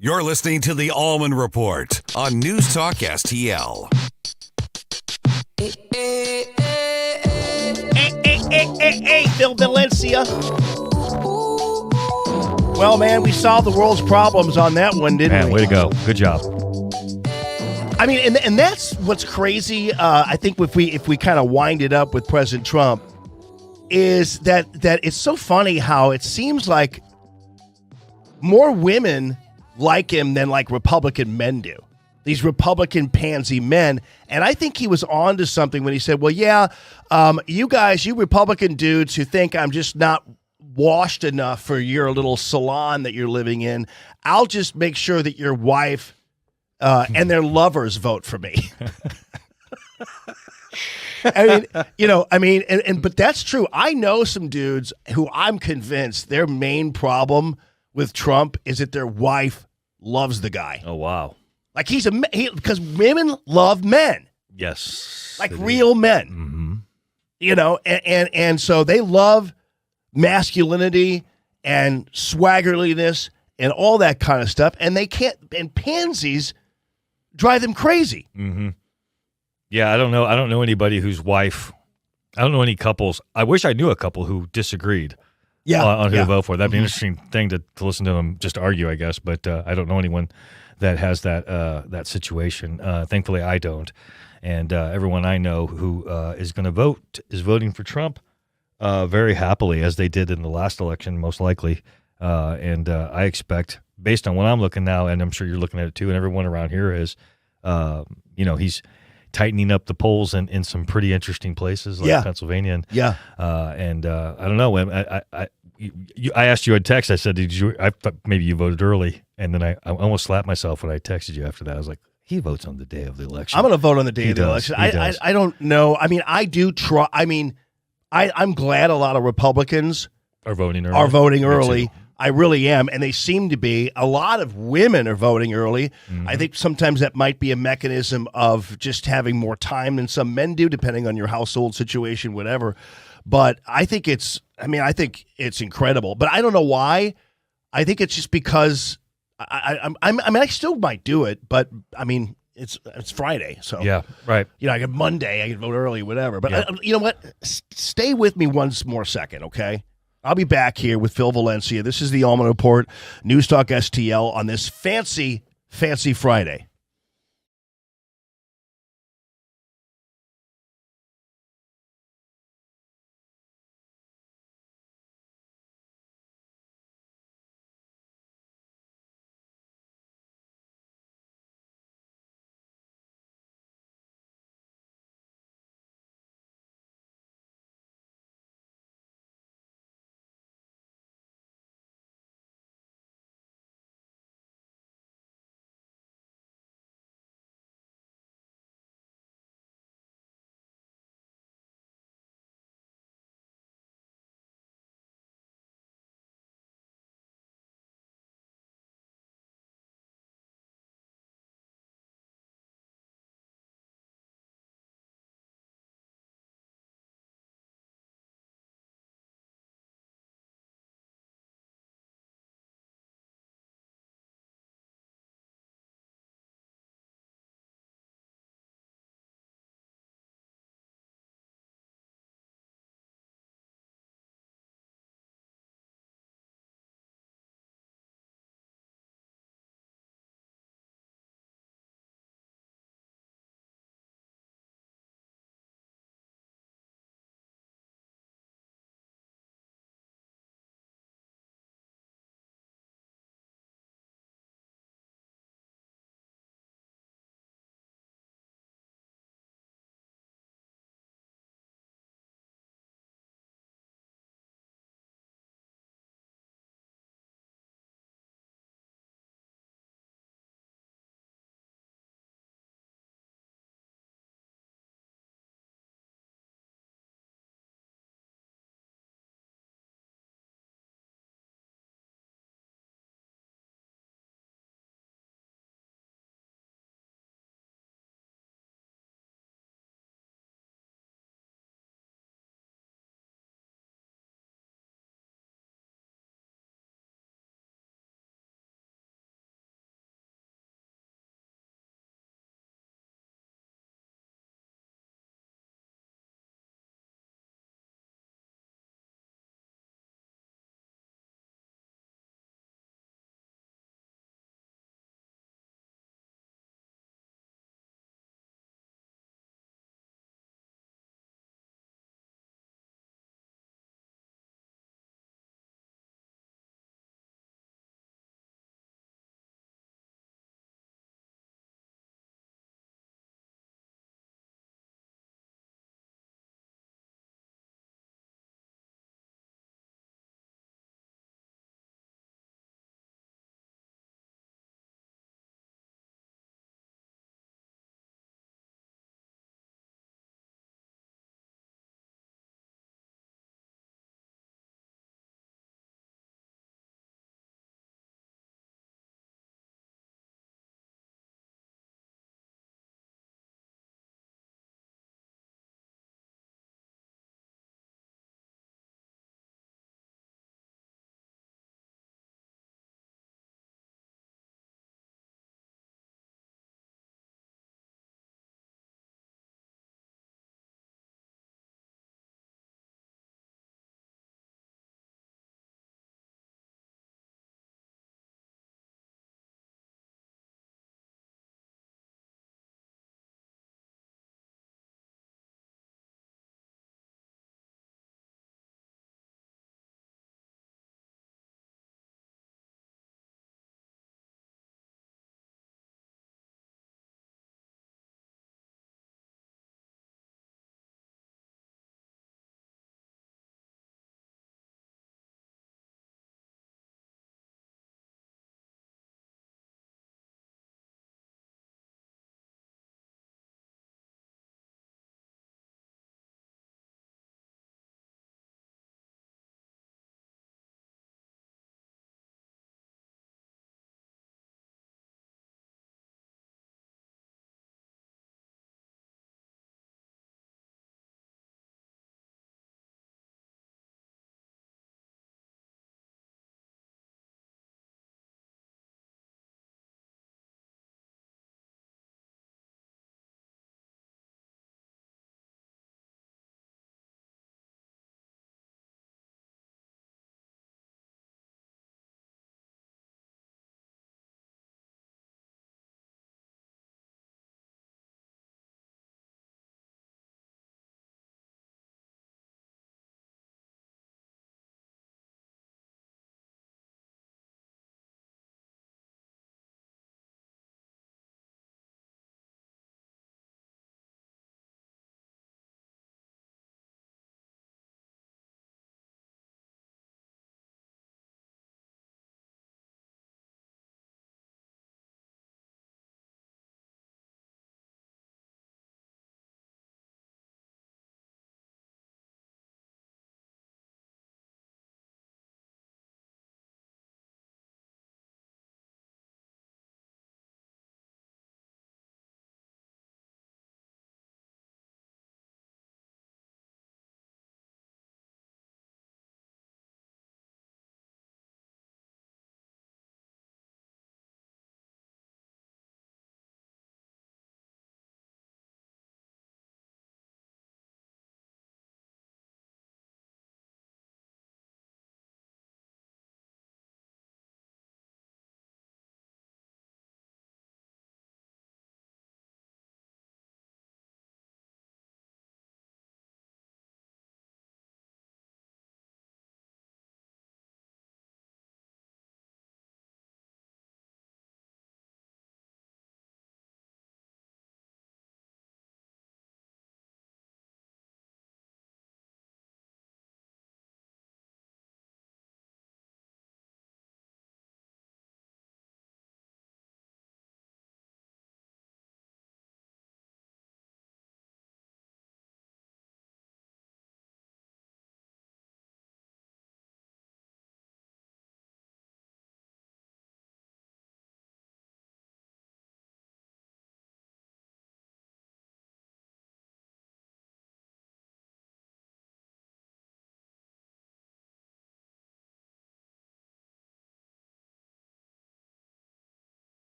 [SPEAKER 1] You're listening to the Allman Report on News Talk STL.
[SPEAKER 2] Hey, Phil Valencia. Well, man, we solved the world's problems on that one, didn't we?
[SPEAKER 3] Way to go. Good job.
[SPEAKER 2] I mean, and that's what's crazy. I think if we kind of wind it up with President Trump, is that it's so funny how it seems like more women like him than like Republican men do. These Republican pansy men. And I think he was on to something when he said, well, yeah, you guys, you Republican dudes who think I'm just not washed enough for your little salon that you're living in, I'll just make sure that your wife and their lovers vote for me. But that's true. I know some dudes who I'm convinced their main problem with Trump is that their wife loves the guy.
[SPEAKER 3] Oh, wow.
[SPEAKER 2] Like because women love men.
[SPEAKER 3] Yes.
[SPEAKER 2] Like real men.
[SPEAKER 3] Mm-hmm.
[SPEAKER 2] And so they love masculinity and swaggerliness and all that kind of stuff. And and pansies drive them crazy.
[SPEAKER 3] Mm-hmm. Yeah, I don't know anybody whose wife, I don't know any couples. I wish I knew a couple who disagreed on who to vote for. That'd be an interesting thing to listen to them just argue, I guess. But I don't know anyone that has that situation. Thankfully, I don't. And everyone I know who is going to vote is voting for Trump very happily, as they did in the last election, most likely. And I expect, based on what I'm looking now, and I'm sure you're looking at it too, and everyone around here is, he's tightening up the polls in some pretty interesting places like Pennsylvania. And, I don't know. I asked you a text. I said, I thought maybe you voted early. And then I almost slapped myself when I texted you after that. I was like, he votes on the day of the election.
[SPEAKER 2] I'm going to vote on the day of the election. I don't know. I mean, I do try. I mean, I'm glad a lot of Republicans
[SPEAKER 3] are voting early.
[SPEAKER 2] I really am. And they seem to be. A lot of women are voting early. Mm-hmm. I think sometimes that might be a mechanism of just having more time than some men do, depending on your household situation, whatever. But I think it's incredible. But I don't know why. I think it's just because I still might do it, but I mean, it's Friday, so
[SPEAKER 3] yeah, right.
[SPEAKER 2] I get Monday, I can vote early, whatever. But you know what? Stay with me one more second, okay? I'll be back here with Phil Valencia. This is the Allman Report, News Talk STL on this fancy Friday.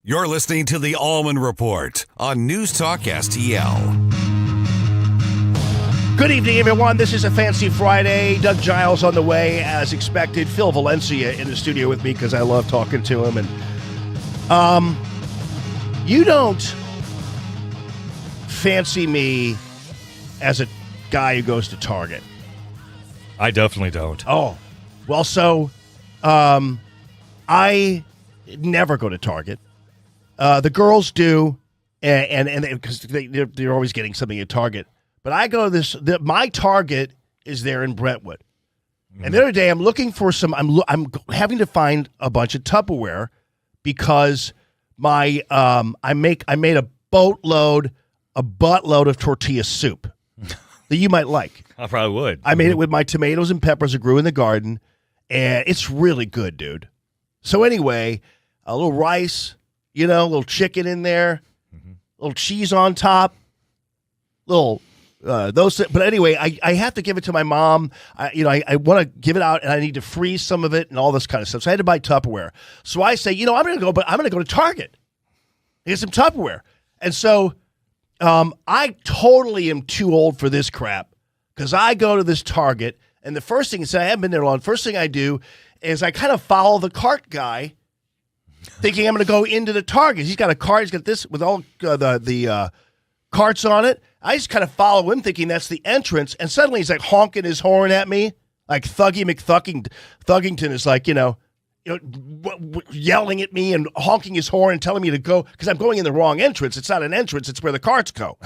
[SPEAKER 1] You're listening to the Allman Report on News Talk STL.
[SPEAKER 2] Good evening, everyone. This is a fancy Friday. Doug Giles on the way, as expected. Phil Valencia in the studio with me because I love talking to him. And you don't fancy me as a guy who goes to Target.
[SPEAKER 3] I definitely don't.
[SPEAKER 2] Oh, well, so I never go to Target. The girls do, and because they're always getting something at Target. But I go to this. My Target is there in Brentwood, and the other day I'm looking for some. I'm having to find a bunch of Tupperware because my I made a buttload of tortilla soup that you might like.
[SPEAKER 3] I probably would.
[SPEAKER 2] I made it with my tomatoes and peppers that grew in the garden, and it's really good, dude. So anyway, a little rice, a little chicken in there, a little cheese on top, little. But anyway, I have to give it to my mom. I want to give it out, and I need to freeze some of it and all this kind of stuff. So I had to buy Tupperware. So I say, I'm going to go to Target and get some Tupperware. And so I totally am too old for this crap because I go to this Target, and the first thing I haven't been there long. First thing I do is I kind of follow the cart guy, thinking I'm going to go into the Target. He's got a cart. He's got this with all the carts on it. I just kind of follow him thinking that's the entrance, and suddenly he's like honking his horn at me, like Thuggy McThuggington is like, yelling at me and honking his horn and telling me to go because I'm going in the wrong entrance. It's not an entrance. It's where the carts go.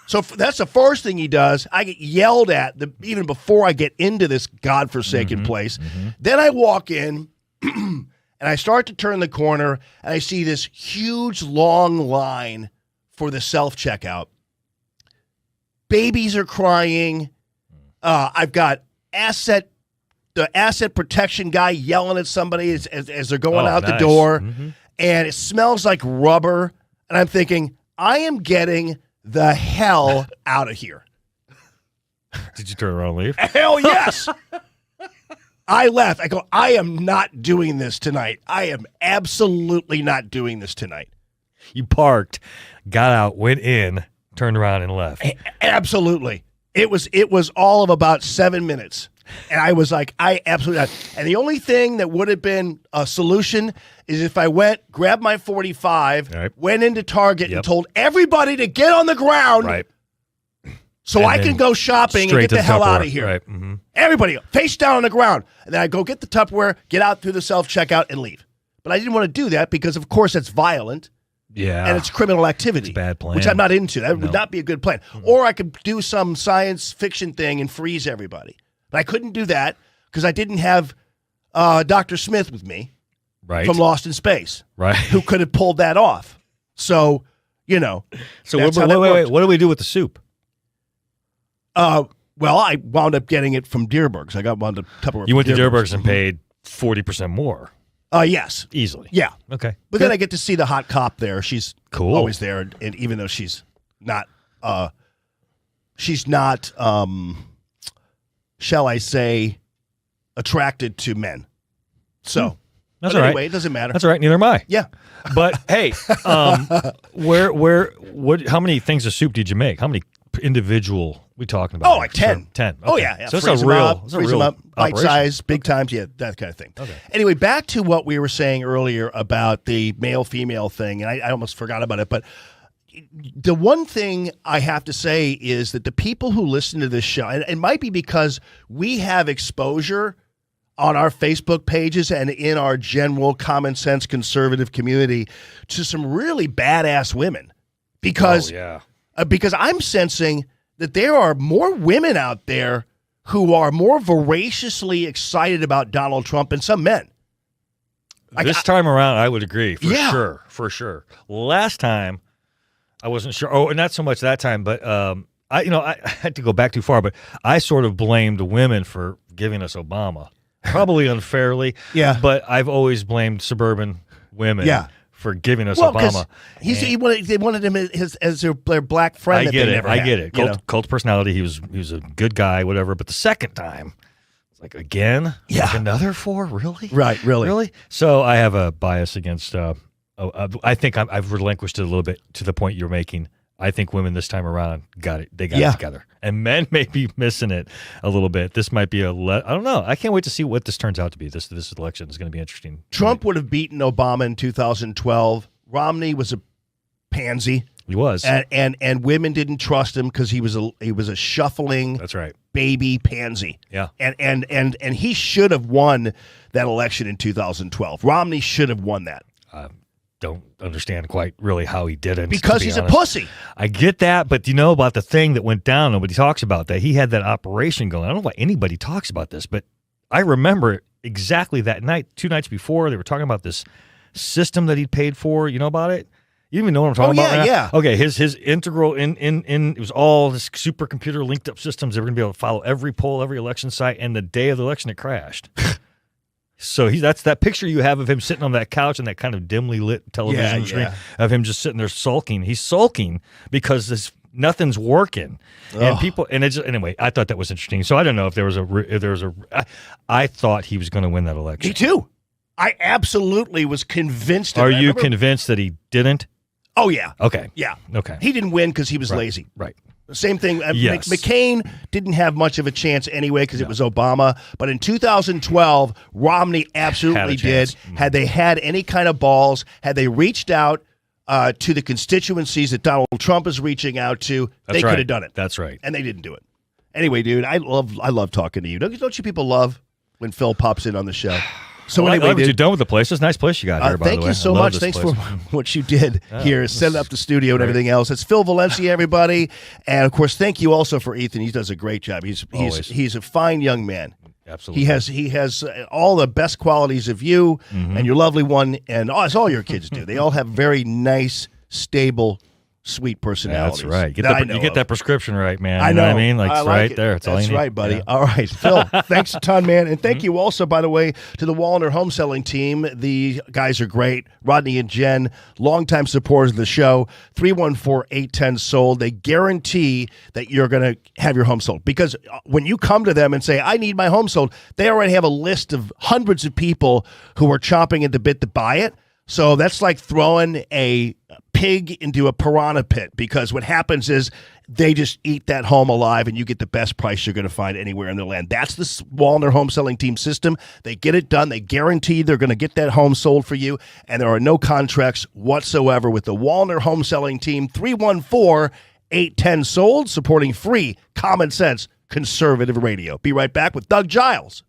[SPEAKER 2] So that's the first thing he does. I get yelled at even before I get into this godforsaken place. Then I walk in and I start to turn the corner and I see this huge long line for the self-checkout. Babies are crying. I've got the asset protection guy yelling at somebody as they're going out the door. And it smells like rubber. And I'm thinking, I am getting the hell out of here.
[SPEAKER 3] Did you turn around and leave?
[SPEAKER 2] Hell yes. I left. I go, I am not doing this tonight. I am absolutely not doing this tonight.
[SPEAKER 3] You parked, got out, went in, turned around and left.
[SPEAKER 2] Absolutely. It was all of about 7 minutes. And I was like, I absolutely not. And the only thing that would have been a solution is if I grabbed my 45, went into Target and told everybody to get on the ground so I can go shopping and get the hell out of here.
[SPEAKER 3] Right.
[SPEAKER 2] Everybody, face down on the ground. And then I go get the Tupperware, get out through the self-checkout, and leave. But I didn't want to do that because, of course, it's violent.
[SPEAKER 3] Yeah.
[SPEAKER 2] And it's criminal activity.
[SPEAKER 3] It's a bad plan.
[SPEAKER 2] Which I'm not into. That would not be a good plan. Or I could do some science fiction thing and freeze everybody. But I couldn't do that because I didn't have Dr. Smith with me from Lost in Space.
[SPEAKER 3] Right.
[SPEAKER 2] Who could have pulled that off. So,
[SPEAKER 3] So wait. What do we do with the soup?
[SPEAKER 2] Well, I wound up getting it from Deerberg's. I got wound up Tupperware.
[SPEAKER 3] You went to Deerberg's and paid 40% more.
[SPEAKER 2] Yes.
[SPEAKER 3] Easily.
[SPEAKER 2] Yeah.
[SPEAKER 3] Okay.
[SPEAKER 2] But then I get to see the hot cop there. She's
[SPEAKER 3] cool.
[SPEAKER 2] Always there, and even though she's not, shall I say, attracted to men. So,
[SPEAKER 3] that's
[SPEAKER 2] but
[SPEAKER 3] all
[SPEAKER 2] anyway,
[SPEAKER 3] right.
[SPEAKER 2] It doesn't matter.
[SPEAKER 3] That's all right. Neither am I.
[SPEAKER 2] Yeah.
[SPEAKER 3] But hey, how many things of soup did you make? How many individual we talking about?
[SPEAKER 2] Oh, like 10.
[SPEAKER 3] 10.
[SPEAKER 2] Oh,
[SPEAKER 3] Okay.
[SPEAKER 2] yeah.
[SPEAKER 3] So it's
[SPEAKER 2] Freeze
[SPEAKER 3] a
[SPEAKER 2] them
[SPEAKER 3] real,
[SPEAKER 2] up, freeze them up, bite
[SPEAKER 3] operation.
[SPEAKER 2] size, big times. Yeah, that kind of thing.
[SPEAKER 3] Okay.
[SPEAKER 2] Anyway, back to what we were saying earlier about the male-female thing, and I almost forgot about it, but the one thing I have to say is that the people who listen to this show, and it might be because we have exposure on our Facebook pages and in our general common sense conservative community to some really badass women, because I'm sensing that there are more women out there who are more voraciously excited about Donald Trump than some men.
[SPEAKER 3] This time around, I would agree for sure. Last time, I wasn't sure. Oh, not so much that time, but I had to go back too far. But I sort of blamed women for giving us Obama, probably unfairly.
[SPEAKER 2] Yeah.
[SPEAKER 3] But I've always blamed suburban women. For giving us Obama.
[SPEAKER 2] They wanted him as their black friend.
[SPEAKER 3] I get it. Cult personality. He was a good guy, whatever. But the second time, it's like again, like another 4, really?
[SPEAKER 2] Right, really.
[SPEAKER 3] So I have a bias against I think I've relinquished it a little bit to the point you're making. I think women this time around got it. They got it together, and men may be missing it a little bit. This might be I don't know. I can't wait to see what this turns out to be. This election is going to be interesting.
[SPEAKER 2] Trump would have beaten Obama in 2012. Romney was a pansy.
[SPEAKER 3] He was,
[SPEAKER 2] and women didn't trust him because he was a shuffling.
[SPEAKER 3] That's right.
[SPEAKER 2] Baby pansy.
[SPEAKER 3] Yeah.
[SPEAKER 2] And he should have won that election in 2012. Romney should have won that.
[SPEAKER 3] Don't understand quite really how he didn't.
[SPEAKER 2] Because he's a pussy.
[SPEAKER 3] I get that, but you know about the thing that went down? Nobody talks about that. He had that operation going. I don't know why anybody talks about this, but I remember exactly that night, 2 nights before, they were talking about this system that he'd paid for. You know about it? You even know what I'm talking about?
[SPEAKER 2] Yeah.
[SPEAKER 3] Okay, his integral in it was all this supercomputer linked up systems. They were going to be able to follow every poll, every election site, and the day of the election it crashed. So that's that picture you have of him sitting on that couch and that kind of dimly lit television screen of him just sitting there sulking. He's sulking because nothing's working, and people. And it's anyway. I thought that was interesting. So I don't know if there was a. I thought he was going to win that election.
[SPEAKER 2] Me too. I absolutely was convinced.
[SPEAKER 3] Are you convinced that he didn't?
[SPEAKER 2] Oh yeah.
[SPEAKER 3] Okay.
[SPEAKER 2] Yeah.
[SPEAKER 3] Okay.
[SPEAKER 2] He didn't win because he was lazy.
[SPEAKER 3] Right.
[SPEAKER 2] Same thing.
[SPEAKER 3] Yes.
[SPEAKER 2] McCain didn't have much of a chance anyway because it was Obama. But in 2012, Romney absolutely did. Had they had any kind of balls, had they reached out to the constituencies that Donald Trump is reaching out to, they could have done it.
[SPEAKER 3] That's right.
[SPEAKER 2] And they didn't do it. Anyway, dude, I love talking to you. Don't you people love when Phil pops in on the show? So
[SPEAKER 3] well,
[SPEAKER 2] anyway,
[SPEAKER 3] I love what you've done with the place. It's a nice place you got here, by the way.
[SPEAKER 2] Thank you so much. Thanks for what you did here, setting up the studio and everything else. It's Phil Valencia, everybody, and of course, thank you also for Ethan. He does a great job. He's a fine young man.
[SPEAKER 3] Absolutely,
[SPEAKER 2] he has all the best qualities of you and your lovely one, and as all your kids do. They all have very nice, stable, sweet personalities.
[SPEAKER 3] That's right. You get that prescription right, man.
[SPEAKER 2] I know.
[SPEAKER 3] You know what I mean? Like,
[SPEAKER 2] I
[SPEAKER 3] it's
[SPEAKER 2] like
[SPEAKER 3] right
[SPEAKER 2] it.
[SPEAKER 3] there. It's all you
[SPEAKER 2] That's
[SPEAKER 3] need.
[SPEAKER 2] right, buddy.
[SPEAKER 3] Yeah.
[SPEAKER 2] All right, Phil, thanks a ton, man. And thank you also, by the way, to the Wallner Home Selling team. The guys are great. Rodney and Jen, longtime supporters of the show. 314-810-SOLD. They guarantee that you're going to have your home sold. Because when you come to them and say, I need my home sold, they already have a list of hundreds of people who are chomping at the bit to buy it. So that's like throwing a pig into a piranha pit, because what happens is they just eat that home alive and you get the best price you're going to find anywhere in the land. That's the Wallner Home Selling Team system. They get it done. They guarantee they're going to get that home sold for you, and there are no contracts whatsoever with the Wallner Home Selling Team. 314-810-SOLD, supporting free, common sense, conservative radio. Be right back with Doug Giles.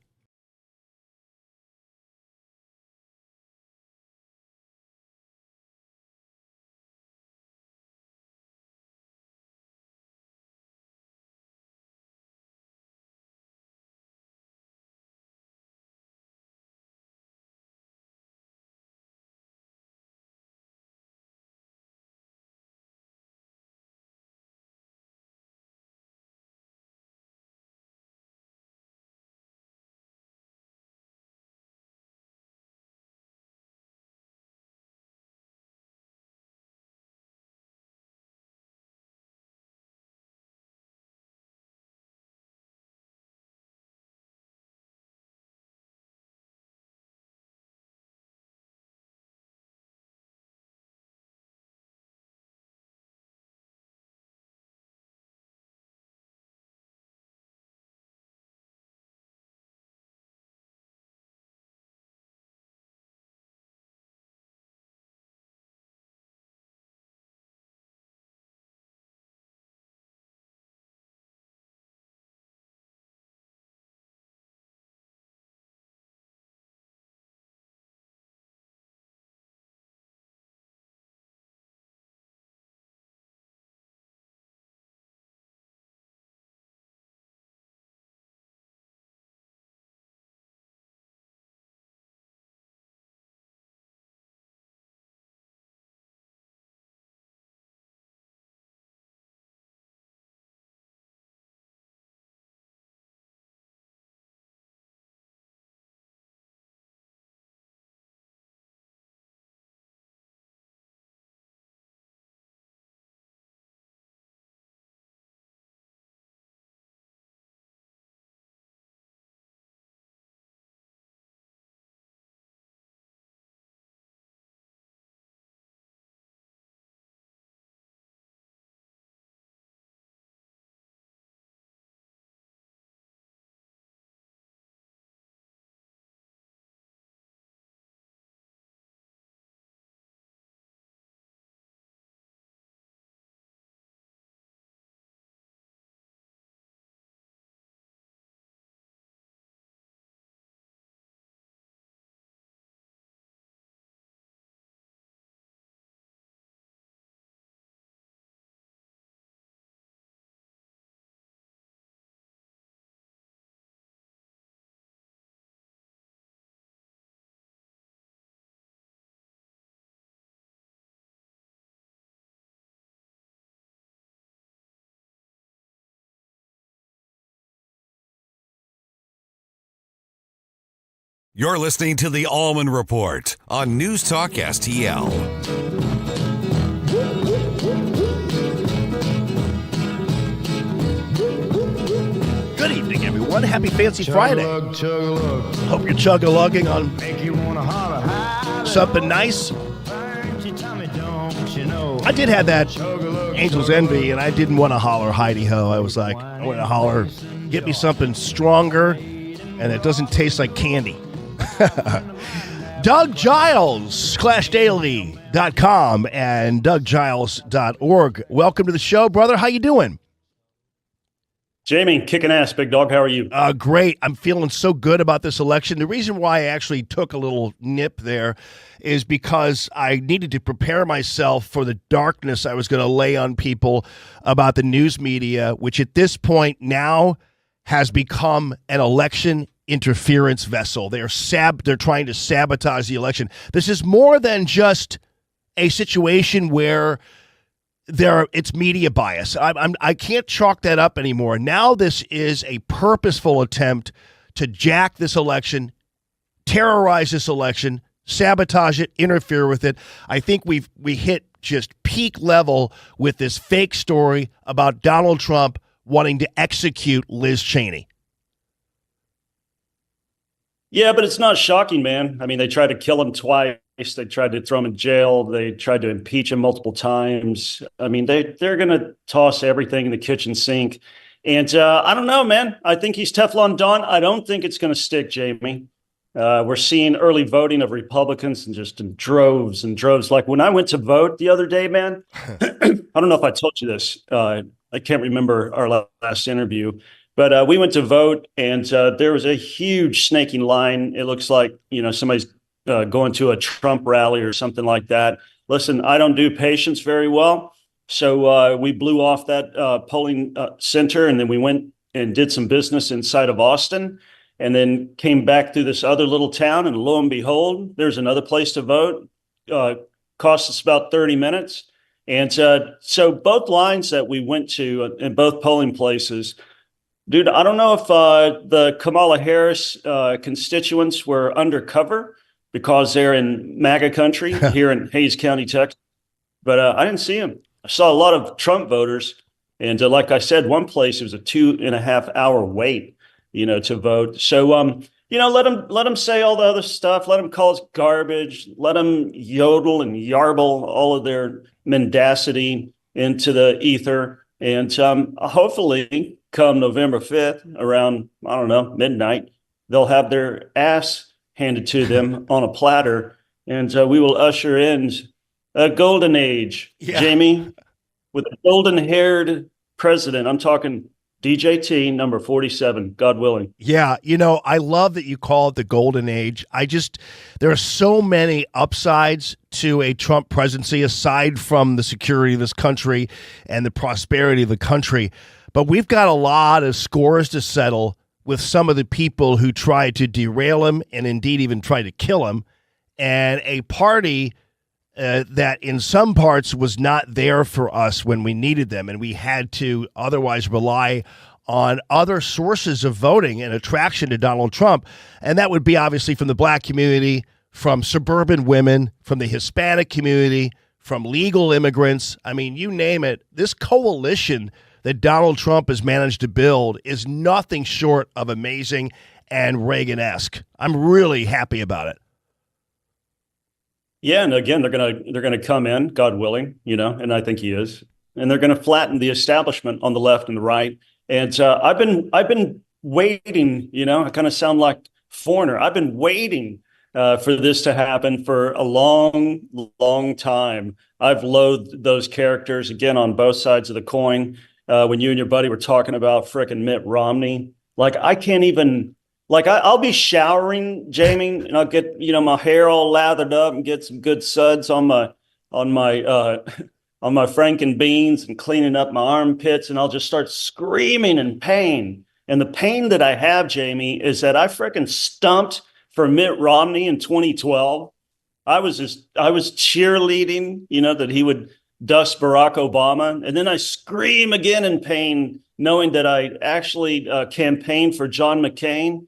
[SPEAKER 1] You're listening to the Allman Report on News Talk STL.
[SPEAKER 2] Good evening, everyone. Happy Fancy Friday. Hope you're chug-a-lugging on something nice. I did have that Angel's Envy, and I didn't want to holler Heidi-ho. I was like, I want to holler, get me something stronger, and it doesn't taste like candy. Doug Giles, ClashDaily.com and DougGiles.org. Welcome to the show, brother. How you doing?
[SPEAKER 11] Jamie, kicking ass, big dog. How are you?
[SPEAKER 2] Great. I'm feeling so good about this election. The reason why I actually took a little nip there is because I needed to prepare myself for the darkness I was going to lay on people about the news media, which at this point now has become an election interference vessel. They're trying to sabotage the election. This is more than just a situation where it's media bias. I can't chalk that up anymore. Now this is a purposeful attempt to jack this election, terrorize this election, sabotage it, interfere with it. I think we hit just peak level with this fake story about Donald Trump wanting to execute Liz Cheney.
[SPEAKER 11] Yeah, but it's not shocking, man. I mean, they tried to kill him twice. They tried to throw him in jail. They tried to impeach him multiple times. I mean, they're going to toss everything in the kitchen sink. And I don't know, man. I think he's Teflon Don. I don't think it's going to stick, Jamie. We're seeing early voting of Republicans and just in droves and droves. Like when I went to vote the other day, man, I don't know if I told you this. I can't remember our last interview. But we went to vote, and there was a huge snaking line. It looks like, somebody's going to a Trump rally or something like that. Listen, I don't do patience very well. So we blew off that polling center, and then we went and did some business inside of Austin, and then came back through this other little town. And lo and behold, there's another place to vote. Cost us about 30 minutes. And so both lines that we went to in both polling places, dude, I don't know if the Kamala Harris constituents were undercover because they're in MAGA country here in Hayes County, Texas. But I didn't see them. I saw a lot of Trump voters. And like I said, one place it was a 2.5 hour wait, to vote. So, let them say all the other stuff. Let them call us garbage. Let them yodel and yarble all of their mendacity into the ether. And hopefully come November 5th around, I don't know, midnight, they'll have their ass handed to them on a platter. And we will usher in a golden age, Jamie, with a golden haired president. I'm talking DJT number 47, God willing.
[SPEAKER 2] Yeah, I love that you call it the golden age. There are so many upsides to a Trump presidency aside from the security of this country and the prosperity of the country. But we've got a lot of scores to settle with some of the people who tried to derail him and indeed even tried to kill him, and a party that in some parts was not there for us when we needed them, and we had to otherwise rely on other sources of voting and attraction to Donald Trump. And that would be obviously from the black community, from suburban women, from the Hispanic community, from legal immigrants. I mean, you name it. This coalition that Donald Trump has managed to build is nothing short of amazing and Reagan-esque. I'm really happy about it.
[SPEAKER 11] Yeah, and again, they're gonna come in, God willing, and I think he is, and they're gonna flatten the establishment on the left and the right. And I've been waiting. I kind of sound like Foreigner. I've been waiting for this to happen for a long, long time. I've loathed those characters again on both sides of the coin. When you and your buddy were talking about frickin' Mitt Romney, like I can't even. Like I'll be showering, Jamie, and I'll get my hair all lathered up and get some good suds on my Franken beans and cleaning up my armpits, and I'll just start screaming in pain. And the pain that I have, Jamie, is that I frickin' stumped for Mitt Romney in 2012. I was cheerleading, that he would dust Barack Obama, and then I scream again in pain, knowing that I actually campaigned for John McCain.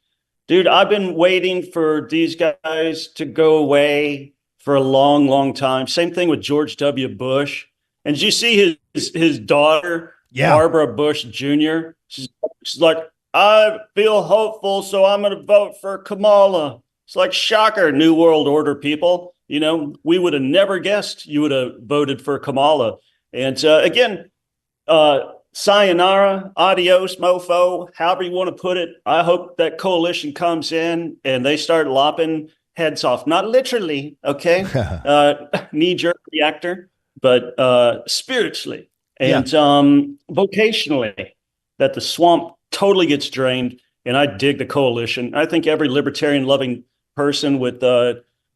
[SPEAKER 11] Dude, I've been waiting for these guys to go away for a long, long time. Same thing with George W. Bush. And did you see his daughter, Barbara Bush Jr.? She's like, I feel hopeful, so I'm going to vote for Kamala. It's like, shocker, New World Order people. You know, we would have never guessed you would have voted for Kamala. And again, sayonara, adios, mofo, however you want to put it. I hope that coalition comes in and they start lopping heads off. Not literally, okay? Knee-jerk reactor, but spiritually and vocationally, that the swamp totally gets drained. And I dig the coalition. I think every libertarian-loving person with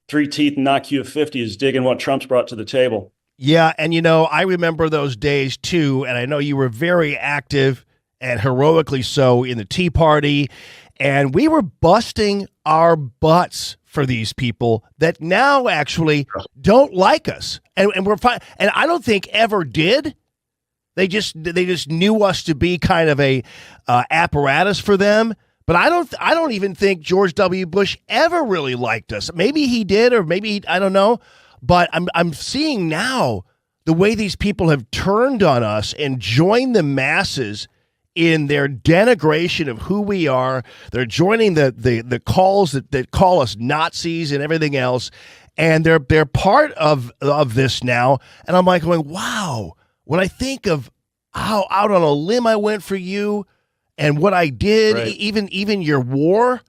[SPEAKER 11] 3 teeth and an IQ of 50 is digging what Trump's brought to the table.
[SPEAKER 2] Yeah, and I remember those days too, and I know you were very active and heroically so in the Tea Party, and we were busting our butts for these people that now actually don't like us, and we're fine. And I don't think ever did. They just knew us to be kind of a apparatus for them. But I don't even think George W. Bush ever really liked us. Maybe he did, or maybe I don't know. But I'm seeing now the way these people have turned on us and joined the masses in their denigration of who we are. They're joining the calls that call us Nazis and everything else, and they're part of this now. And I'm like going, wow. When I think of how out on a limb I went for you and what I did,
[SPEAKER 11] right.
[SPEAKER 2] even your war,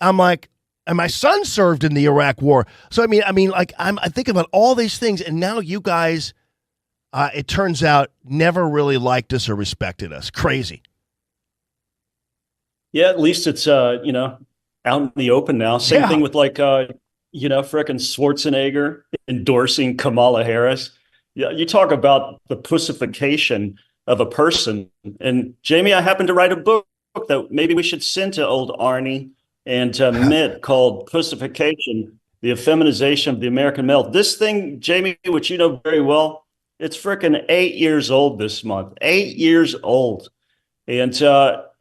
[SPEAKER 2] I'm like. And my son served in the Iraq War. So, I mean, like I think about all these things, and now you guys, it turns out, never really liked us or respected us. Crazy.
[SPEAKER 11] Yeah, at least it's, out in the open now. Same thing with frickin' Schwarzenegger endorsing Kamala Harris. Yeah, you talk about the pussification of a person. And Jamie, I happen to write a book that maybe we should send to old Arnie and Mitt called Pussification, the Effeminization of the American Male. This thing, Jamie, which you know very well, it's frickin' 8 years old this month. 8 years old. And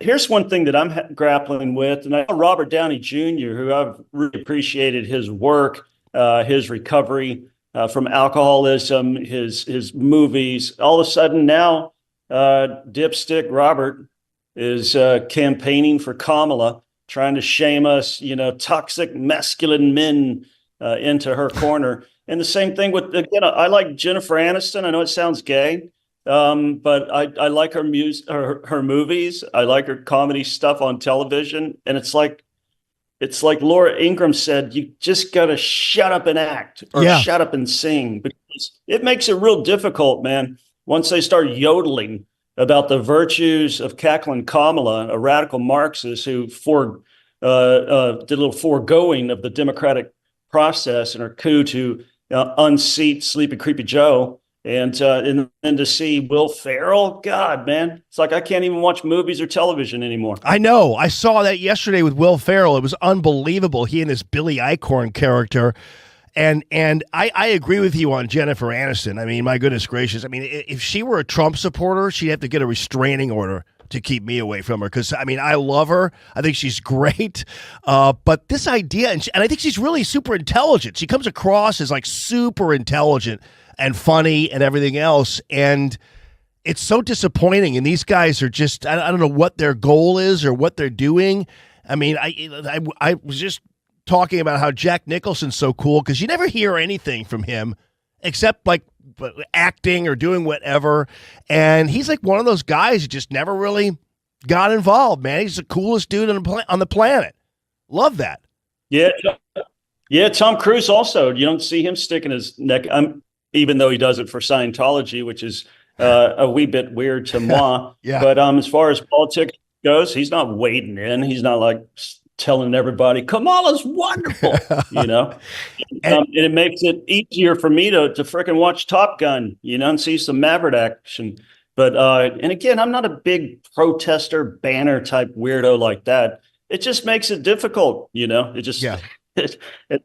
[SPEAKER 11] here's one thing that I'm grappling with. And I know Robert Downey Jr., who I've really appreciated his work, his recovery from alcoholism, his movies. All of a sudden now, Dipstick Robert is campaigning for Kamala, trying to shame us, toxic masculine men into her corner. And the same thing with, I like Jennifer Aniston. I know it sounds gay, but I like her movies. I like her comedy stuff on television. And it's like Laura Ingraham said, you just got to shut up and act or shut up and sing, because it makes it real difficult, man. Once they start yodeling about the virtues of cackling Kamala, a radical Marxist who did a little foregoing of the democratic process in her coup to unseat Sleepy Creepy Joe, and then to see Will Ferrell, God, man, it's like I can't even watch movies or television anymore. I
[SPEAKER 2] know. I saw that yesterday with Will Ferrell. It was unbelievable. He and his Billy Eichhorn character. And I agree with you on Jennifer Aniston. I mean, my goodness gracious. I mean, if she were a Trump supporter, she'd have to get a restraining order to keep me away from her. Because, I mean, I love her. I think she's great. But this idea, and I think she's really super intelligent. She comes across as like super intelligent and funny and everything else. And it's so disappointing. And these guys are just, I don't know what their goal is or what they're doing. I mean, I was just talking about how Jack Nicholson's so cool because you never hear anything from him except like acting or doing whatever. And he's like one of those guys who just never really got involved, man. He's the coolest dude on the planet. Love that.
[SPEAKER 11] Yeah. Yeah. Tom Cruise also, you don't see him sticking his neck, even though he does it for Scientology, which is a wee bit weird to moi.
[SPEAKER 2] Yeah.
[SPEAKER 11] But as far as politics goes, he's not wading in. He's not like telling everybody Kamala's wonderful, and it makes it easier for me to frickin' watch Top Gun, and see some Maverick action. But and again, I'm not a big protester banner type weirdo like that. It just makes it difficult, it just it's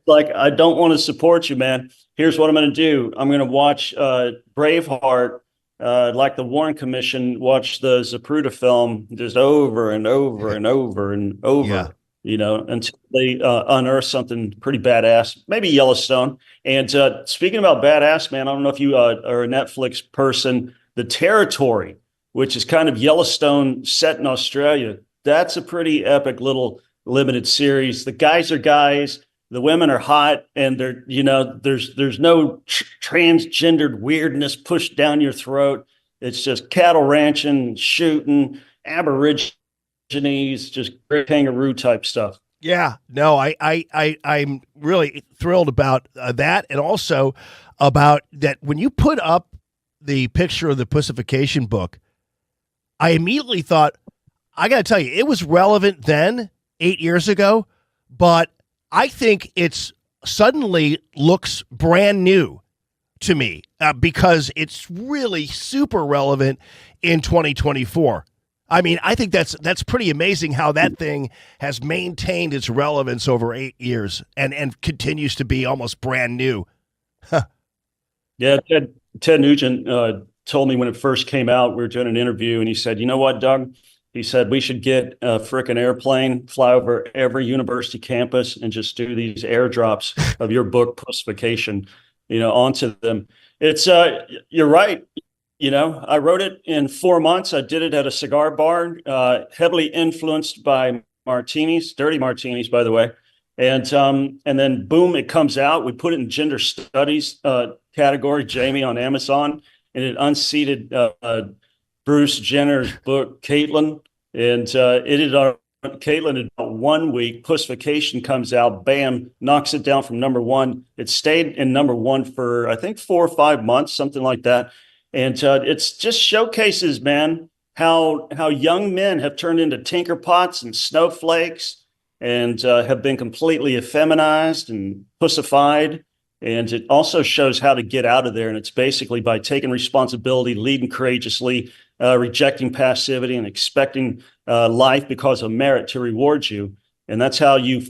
[SPEAKER 11] like, I don't want to support you, man. Here's what I'm going to do. I'm going to watch Braveheart, like the Warren Commission, watch the Zapruder film just over and over and over and over. until they unearth something pretty badass, maybe Yellowstone. And speaking about badass, man, I don't know if you are a Netflix person. The Territory, which is kind of Yellowstone set in Australia, that's a pretty epic little limited series. The guys are guys, the women are hot, and there's no transgendered weirdness pushed down your throat. It's just cattle ranching, shooting, Aborigines, just kangaroo type stuff.
[SPEAKER 2] Yeah, no, I'm really thrilled about that, and also about that when you put up the picture of the Pussification book, I immediately thought, I got to tell you, it was relevant then, 8 years ago, but I think it's suddenly looks brand new to me because it's really super relevant in 2024. I mean, I think that's pretty amazing how that thing has maintained its relevance over 8 years and continues to be almost brand new.
[SPEAKER 11] Yeah, Ted Nugent told me when it first came out, we were doing an interview, and he said, "You know what, Doug?" He said, "We should get a frickin' airplane, fly over every university campus, and just do these airdrops of your book, Pussification, onto them." It's you're right. I wrote it in 4 months. I did it at a cigar bar, heavily influenced by martinis, dirty martinis, by the way. And then boom, it comes out. We put it in gender studies category, Jamie, on Amazon, and it unseated Bruce Jenner's book, Caitlyn. And Caitlyn in about 1 week. Pussification comes out, bam, knocks it down from number one. It stayed in number one for, I think, 4 or 5 months, something like that. And it's just showcases, man, how young men have turned into tinkerpots and snowflakes and have been completely effeminized and pussified. And it also shows how to get out of there. And it's basically by taking responsibility, leading courageously, rejecting passivity, and expecting life because of merit to reward you. And that's how you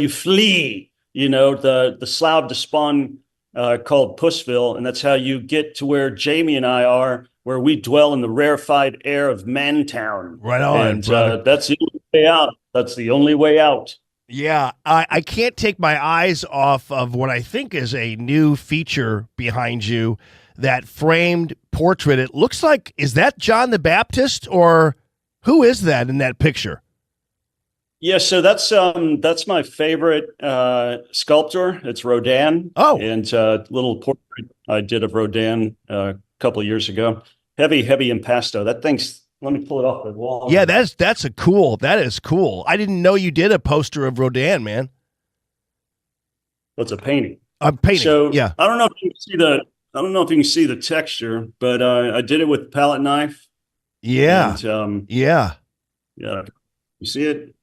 [SPEAKER 11] flee, the slough of despond called Pussville. And that's how you get to where Jamie and I are, where we dwell in the rarefied air of Mantown.
[SPEAKER 2] Right on.
[SPEAKER 11] And that's the only way out. That's the only way out.
[SPEAKER 2] Yeah, I can't take my eyes off of what I think is a new feature behind you, that framed portrait. It looks like, is that John the Baptist, or who is that in that picture?
[SPEAKER 11] Yeah, so that's my favorite sculptor. It's Rodin.
[SPEAKER 2] Oh,
[SPEAKER 11] and little portrait I did of Rodin a couple of years ago. Heavy impasto. That thing's. Let me pull it off the wall.
[SPEAKER 2] Yeah, that is cool. I didn't know you did a poster of Rodin, man.
[SPEAKER 11] That's a painting.
[SPEAKER 2] I'm painting.
[SPEAKER 11] So
[SPEAKER 2] yeah,
[SPEAKER 11] I don't know if you can see the texture, but I did it with palette knife.
[SPEAKER 2] Yeah.
[SPEAKER 11] And,
[SPEAKER 2] yeah.
[SPEAKER 11] You see it?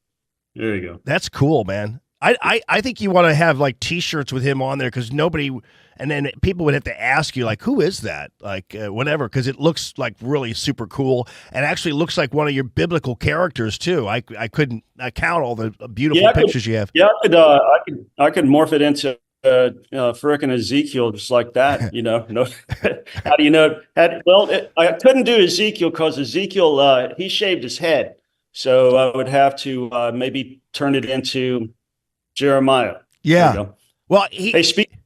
[SPEAKER 11] There you go.
[SPEAKER 2] That's cool, man. I think you want to have like T-shirts with him on there, because nobody, and then people would have to ask you like, who is that? Like whatever, because it looks like really super cool, and actually looks like one of your biblical characters too. I couldn't count all the beautiful pictures you have.
[SPEAKER 11] Yeah, I could morph it into frickin' Ezekiel just like that. No, how do you know? I couldn't do Ezekiel because Ezekiel he shaved his head, so I would have to maybe turn it into Jeremiah.
[SPEAKER 2] Yeah.
[SPEAKER 11] Well, speaking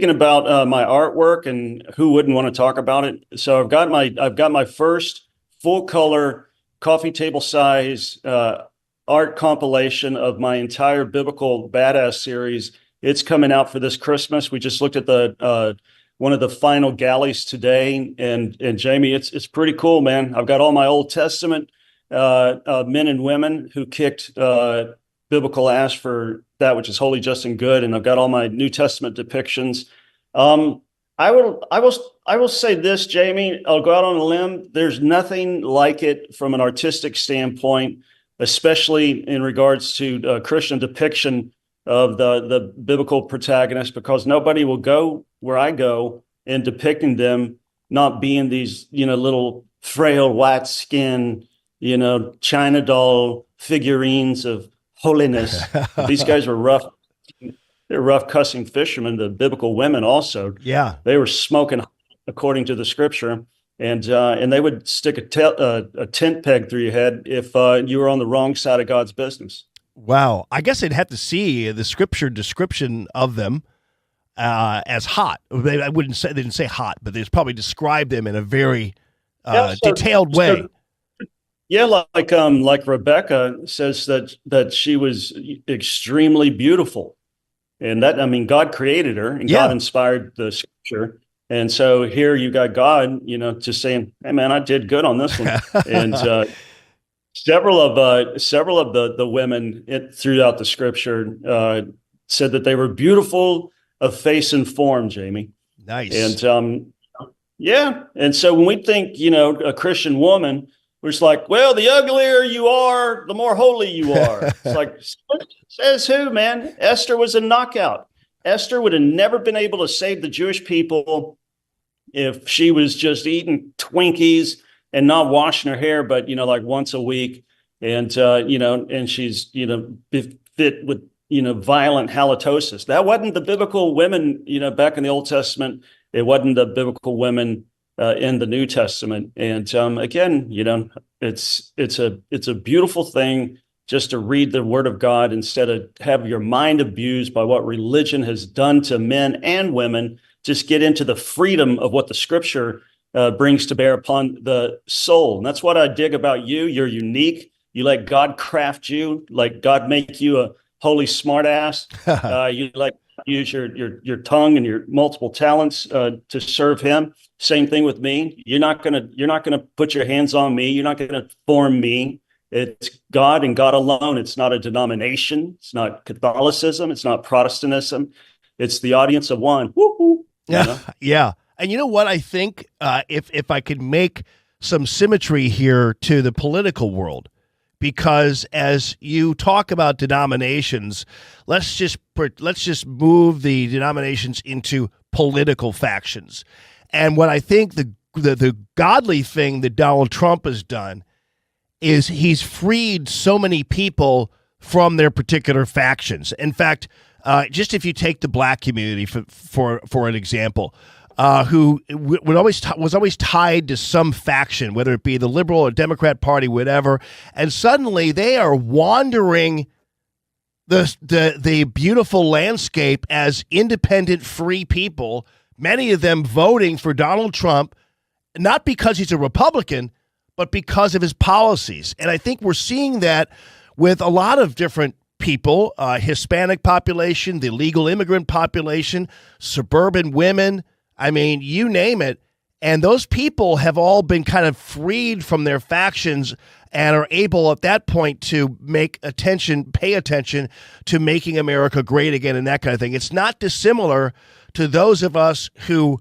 [SPEAKER 11] about my artwork, and who wouldn't want to talk about it? So I've got my first full color coffee table size art compilation of my entire biblical badass series. It's coming out for this Christmas. We just looked at the one of the final galleys today, and Jamie, it's pretty cool, man. I've got all my Old Testament men and women who kicked biblical ass for that which is holy, just, and good, and I've got all my New Testament depictions. I will say this, Jamie. I'll go out on a limb. There's nothing like it from an artistic standpoint, especially in regards to Christian depiction of the biblical protagonist, because nobody will go where I go in depicting them not being these little frail white skin China doll figurines of holiness. These guys were rough. They're rough cussing fishermen. The biblical women also.
[SPEAKER 2] Yeah.
[SPEAKER 11] They were smoking according to the scripture. and they would stick a tent peg through your head if you were on the wrong side of God's business.
[SPEAKER 2] Wow. I guess they'd have to see the scripture description of them as hot. I wouldn't say, they didn't say hot, but they probably described them in a very detailed way.
[SPEAKER 11] Like Rebecca says that she was extremely beautiful. And that, I mean, God created her and God inspired the scripture. And so here you got God, just saying, hey man, I did good on this one. And several of the women throughout the scripture said that they were beautiful of face and form, Jamie.
[SPEAKER 2] Nice.
[SPEAKER 11] And and so when we think, a Christian woman, we're just like, well, the uglier you are, the more holy you are. It's like, says who, man? Esther was a knockout. Esther would have never been able to save the Jewish people if she was just eating Twinkies and not washing her hair, but, like once a week. And, and she's, fit with, violent halitosis. That wasn't the biblical women, back in the Old Testament. It wasn't the biblical women in the New Testament. And again, it's a beautiful thing just to read the Word of God instead of have your mind abused by what religion has done to men and women. Just get into the freedom of what the Scripture brings to bear upon the soul. And that's what I dig about you. You're unique. You let God craft you, like God make you a holy smartass. You use your tongue and your multiple talents to serve Him. Same thing with me. You're not gonna put your hands on me. You're not gonna form me. It's God and God alone. It's not a denomination. It's not Catholicism. It's not Protestantism. It's the audience of one. Woo-hoo.
[SPEAKER 2] Yeah. And you know what? I think if I could make some symmetry here to the political world, because as you talk about denominations, let's just move the denominations into political factions. And what I think the godly thing that Donald Trump has done is he's freed so many people from their particular factions. In fact, just if you take the black community for an example, who was always tied to some faction, whether it be the liberal or Democrat Party, whatever, and suddenly they are wandering the beautiful landscape as independent, free people. Many of them voting for Donald Trump, not because he's a Republican, but because of his policies. And I think we're seeing that with a lot of different people, Hispanic population, the legal immigrant population, suburban women. I mean, you name it. And those people have all been kind of freed from their factions and are able at that point to pay attention to making America great again and that kind of thing. It's not dissimilar to those of us who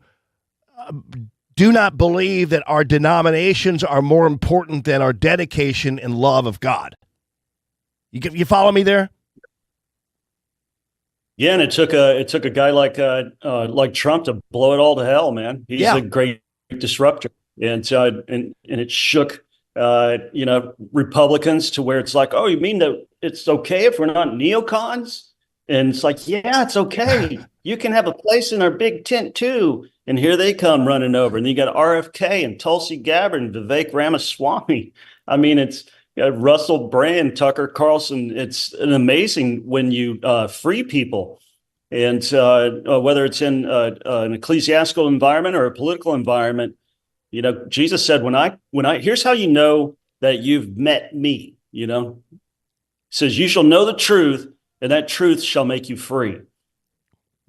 [SPEAKER 2] do not believe that our denominations are more important than our dedication and love of God. You follow me there?
[SPEAKER 11] Yeah, and it took a guy like Trump to blow it all to hell, man. He's a great disruptor, and it shook Republicans to where it's like, oh, you mean that it's okay if we're not neocons? And it's like, yeah, it's okay. You can have a place in our big tent too. And here they come running over, and then you got RFK and Tulsi Gabbard and Vivek Ramaswamy. I mean, it's Russell Brand, Tucker Carlson. It's an amazing when you free people, and whether it's in an ecclesiastical environment or a political environment. Jesus said, when I here's how you know that you've met me. He says, you shall know the truth, and that truth shall make you free.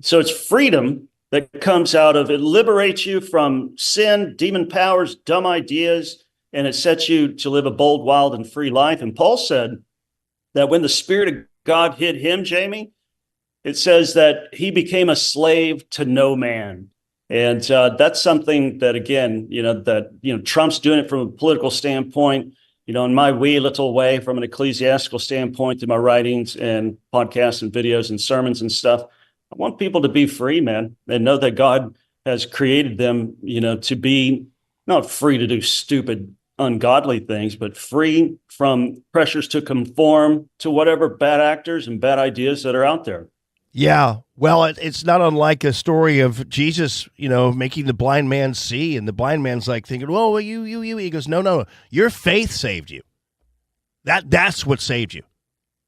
[SPEAKER 11] So it's freedom that comes out of it, liberates you from sin, demon powers, dumb ideas, and it sets you to live a bold, wild, and free life. And Paul said that when the Spirit of God hit him, Jamie, it says that he became a slave to no man. And that's something that, again, Trump's doing it from a political standpoint, in my wee little way, from an ecclesiastical standpoint, through my writings and podcasts and videos and sermons and stuff. I want people to be free, man, and know that God has created them, to be not free to do stupid, ungodly things, but free from pressures to conform to whatever bad actors and bad ideas that are out there.
[SPEAKER 2] Yeah. Well, it's not unlike a story of Jesus, making the blind man see, and the blind man's like thinking, "Well, you." He goes, "No. Your faith saved you. That's what saved you.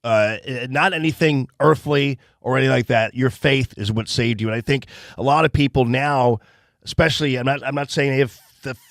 [SPEAKER 2] Not anything earthly or anything like that. Your faith is what saved you." And I think a lot of people now, especially, I'm not saying they have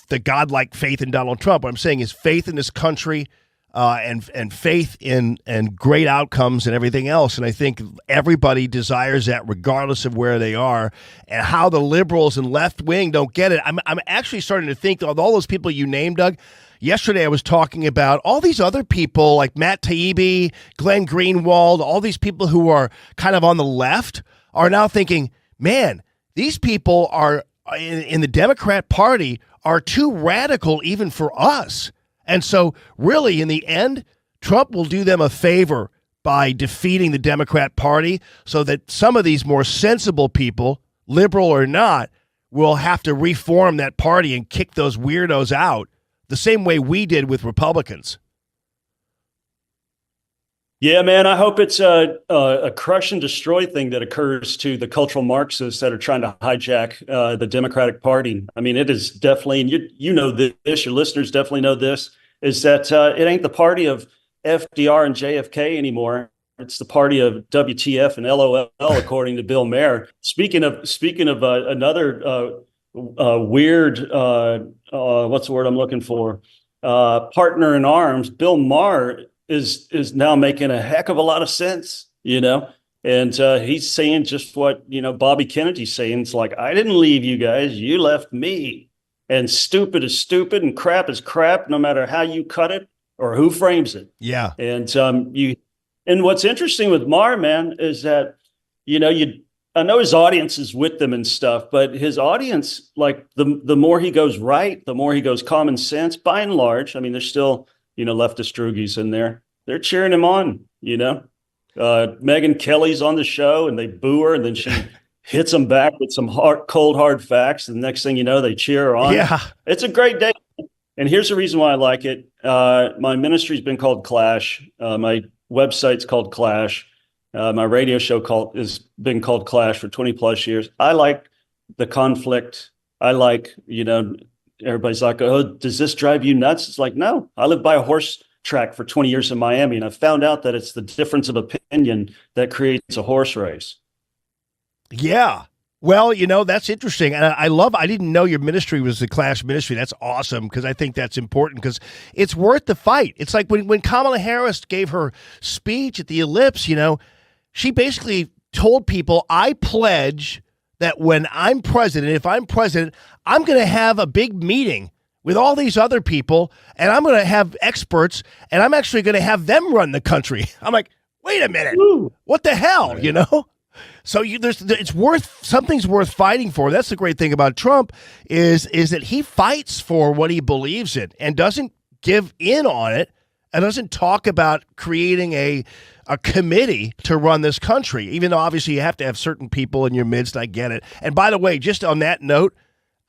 [SPEAKER 2] the godlike faith in Donald Trump. What I'm saying is faith in this country, and faith in and great outcomes and everything else. And I think everybody desires that regardless of where they are, and how the liberals and left wing don't get it. I'm actually starting to think of all those people you named, Doug. Yesterday I was talking about all these other people like Matt Taibbi, Glenn Greenwald, all these people who are kind of on the left are now thinking, man, these people are in the Democrat Party are too radical even for us. And so really, in the end, Trump will do them a favor by defeating the Democrat Party so that some of these more sensible people, liberal or not, will have to reform that party and kick those weirdos out the same way we did with Republicans.
[SPEAKER 11] Yeah, man, I hope it's a crush and destroy thing that occurs to the cultural Marxists that are trying to hijack the Democratic Party. I mean, it is definitely, and you know this, your listeners definitely know this, is that it ain't the party of FDR and JFK anymore. It's the party of WTF and LOL, according to Bill Maher. Speaking of another weird, what's the word I'm looking for? Partner in arms, Bill Maher is now making a heck of a lot of sense, and he's saying just what, Bobby Kennedy's saying. It's like, I didn't leave you guys, you left me. And stupid is stupid and crap is crap, no matter how you cut it or who frames it.
[SPEAKER 2] Yeah.
[SPEAKER 11] And and what's interesting with Maher, man, is that, I know his audience is with them and stuff, but his audience, like the more he goes right, the more he goes common sense, by and large. I mean, there's still, leftist droogies in there. They're cheering him on, Megyn Kelly's on the show and they boo her, and then she hits them back with some cold, hard facts. And the next thing you know, they cheer her on.
[SPEAKER 2] Yeah.
[SPEAKER 11] It's a great day. And here's the reason why I like it. My ministry's been called Clash. My website's called Clash. My radio show has been called Clash for 20 plus years. I like the conflict. I like, everybody's like, oh, does this drive you nuts? It's like, no, I lived by a horse track for 20 years in Miami. And I found out that it's the difference of opinion that creates a horse race.
[SPEAKER 2] Yeah. Well, that's interesting. And I didn't know your ministry was the Clash ministry. That's awesome, because I think that's important, because it's worth the fight. It's like when Kamala Harris gave her speech at the Ellipse, she basically told people, I pledge that when I'm president, if I'm president, I'm going to have a big meeting with all these other people, and I'm going to have experts, and I'm actually going to have them run the country. I'm like, wait a minute. Woo. What the hell, So something's worth fighting for. That's the great thing about Trump is that he fights for what he believes in and doesn't give in on it, and doesn't talk about creating a committee to run this country, even though obviously you have to have certain people in your midst. I get it. And by the way, just on that note,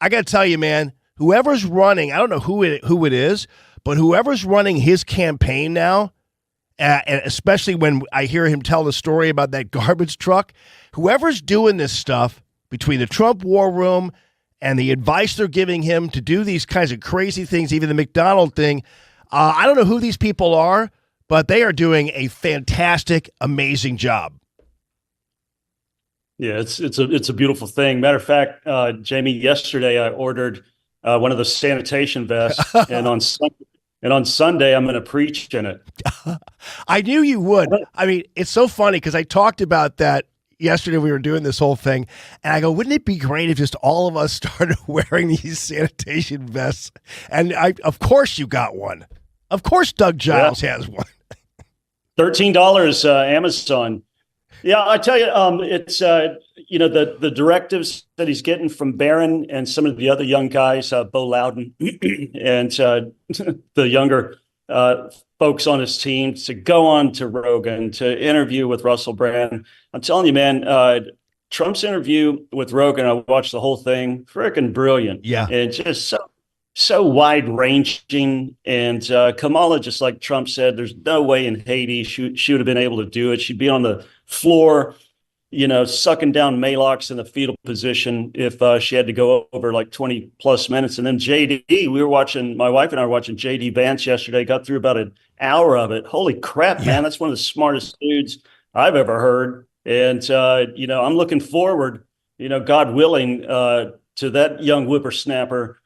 [SPEAKER 2] I got to tell you, man, whoever's running, I don't know who it is, but whoever's running his campaign now, and especially when I hear him tell the story about that garbage truck, whoever's doing this stuff between the Trump war room and the advice they're giving him to do these kinds of crazy things, even the McDonald thing, I don't know who these people are, but they are doing a fantastic, amazing job.
[SPEAKER 11] Yeah, it's a beautiful thing. Matter of fact, Jamie, yesterday I ordered one of the sanitation vests, and on Sunday, I'm going to preach in it.
[SPEAKER 2] I knew you would. I mean, it's so funny because I talked about that yesterday. We were doing this whole thing, and I go, wouldn't it be great if just all of us started wearing these sanitation vests? And of course you got one. Of course Doug Giles has one.
[SPEAKER 11] $13 Amazon. Yeah, I tell you, it's the directives that he's getting from Barron and some of the other young guys, Bo Loudon, and the younger folks on his team, to go on to Rogan, to interview with Russell Brand. I'm telling you, man, Trump's interview with Rogan, I watched the whole thing, freaking brilliant.
[SPEAKER 2] Yeah,
[SPEAKER 11] and just so wide-ranging, and Kamala, just like Trump said, there's no way in Haiti she would have been able to do it. She'd be on the floor sucking down Maalox in the fetal position if she had to go over like 20 plus minutes. And then my wife and I were watching JD Vance yesterday, got through about an hour of it. Holy crap, man. That's one of the smartest dudes I've ever heard. And, I'm looking forward, God willing, to that young whippersnapper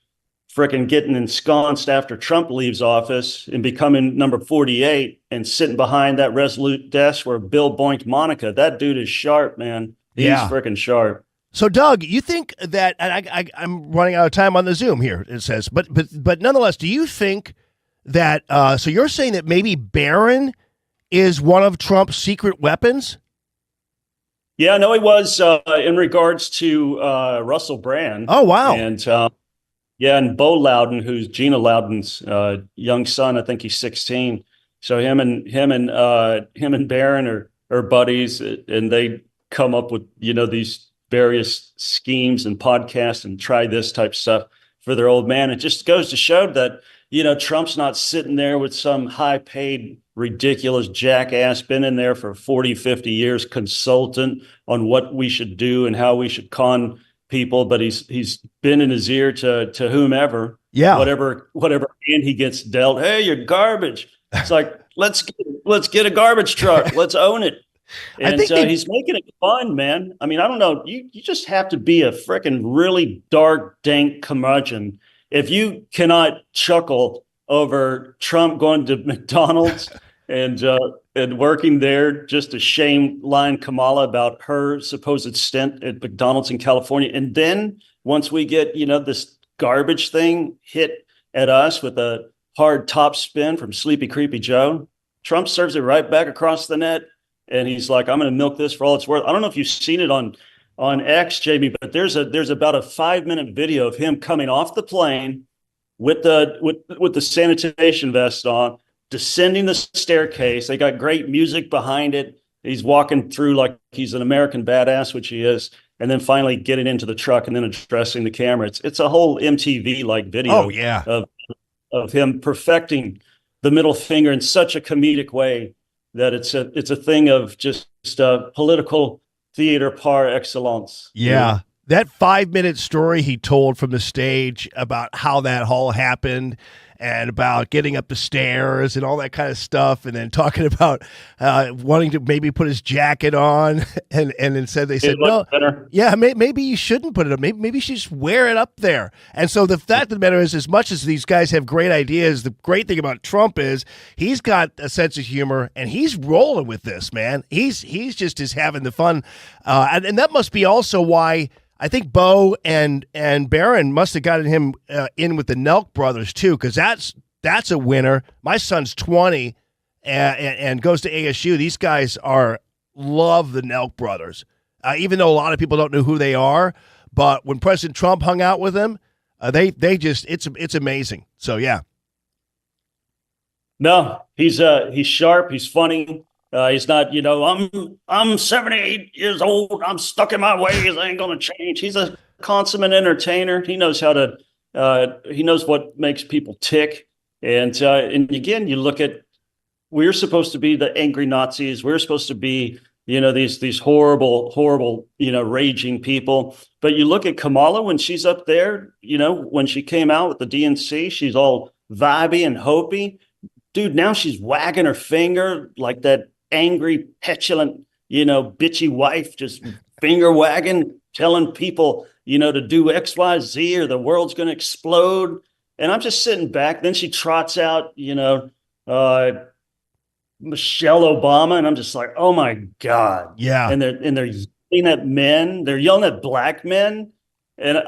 [SPEAKER 11] frickin' getting ensconced after Trump leaves office and becoming number 48 and sitting behind that Resolute desk where Bill boinked Monica. That dude is sharp, man. He's frickin' sharp.
[SPEAKER 2] So, Doug, you think that, and I'm running out of time on the Zoom here, it says, but nonetheless, do you think that, so you're saying that maybe Barron is one of Trump's secret weapons?
[SPEAKER 11] Yeah, no, he was in regards to Russell Brand.
[SPEAKER 2] Oh, wow.
[SPEAKER 11] And, and Bo Loudon, who's Gina Loudon's young son, I think he's 16. So him and Barron are buddies, and they come up with these various schemes and podcasts and try this type stuff for their old man. It just goes to show that Trump's not sitting there with some high-paid, ridiculous jackass, been in there for 40, 50 years, consultant on what we should do and how we should con people, but he's been in his ear to whomever, whatever hand he gets dealt. Hey, you're garbage. It's like, let's get a garbage truck. Let's own it. And he's making it fun, man. I mean, I don't know. You just have to be a freaking really dark, dank curmudgeon if you cannot chuckle over Trump going to McDonald's and working there just to shame line Kamala about her supposed stint at McDonald's in California. And then once we get, this garbage thing hit at us with a hard top spin from Sleepy Creepy Joe, Trump serves it right back across the net. And he's like, I'm going to milk this for all it's worth. I don't know if you've seen it on X, Jamie, but there's about a 5-minute video of him coming off the plane with the sanitation vest on, descending the staircase. They got great music behind it. He's walking through like he's an American badass, which he is, and then finally getting into the truck and then addressing the camera. It's a whole MTV like video of him perfecting the middle finger in such a comedic way that it's a thing of just political theater par excellence.
[SPEAKER 2] Yeah. That 5-minute story he told from the stage about how that all happened and about getting up the stairs and all that kind of stuff, and then talking about wanting to maybe put his jacket on, and then they said no, maybe you shouldn't put it up. Maybe you should just wear it up there. And so the fact of the matter is, as much as these guys have great ideas, the great thing about Trump is he's got a sense of humor and he's rolling with this, man. He's just having the fun, and that must be also why I think Bo and Barron must have gotten him in with the Nelk brothers too, because that's a winner. My son's 20 and goes to ASU. These guys love the Nelk brothers, even though a lot of people don't know who they are. But when President Trump hung out with them, they just it's amazing. So yeah.
[SPEAKER 11] No, he's sharp. He's funny. He's not, I'm 78 years old. I'm stuck in my ways. I ain't going to change. He's a consummate entertainer. He knows he knows what makes people tick. And again, you look at, we're supposed to be the angry Nazis. We're supposed to be, these horrible, raging people. But you look at Kamala when she's up there, when she came out with the DNC, she's all vibey and hopey. Dude, now she's wagging her finger like that angry, petulant, bitchy wife, just finger wagging, telling people, to do X, Y, Z, or the world's going to explode. And I'm just sitting back. Then she trots out, Michelle Obama, and I'm just like, oh my God.
[SPEAKER 2] Yeah.
[SPEAKER 11] And they're yelling at men. They're yelling at black men. And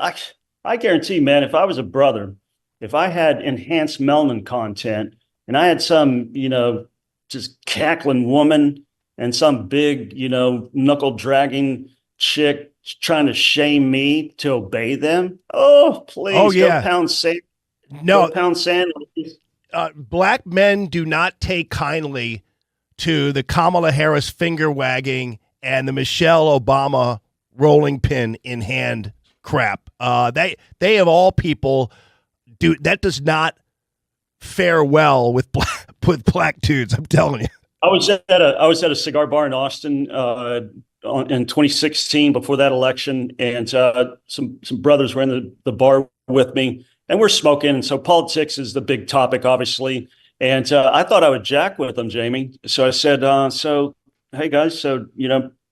[SPEAKER 11] I guarantee, man, if I was a brother, if I had enhanced melanin content and I had some, just cackling woman and some big, knuckle dragging chick trying to shame me to obey them. Oh, please.
[SPEAKER 2] Oh, yeah.
[SPEAKER 11] Go pound sand.
[SPEAKER 2] No.
[SPEAKER 11] Go pound sand.
[SPEAKER 2] Black men do not take kindly to the Kamala Harris finger wagging and the Michelle Obama rolling pin in hand crap. They of all people that does not fare well with black dudes. I'm telling you.
[SPEAKER 11] I was at a cigar bar in Austin in 2016 before that election, and some brothers were in the bar with me, and we're smoking. And so politics is the big topic, obviously. And I thought I would jack with them, Jamie. So I said, so, hey, guys, so,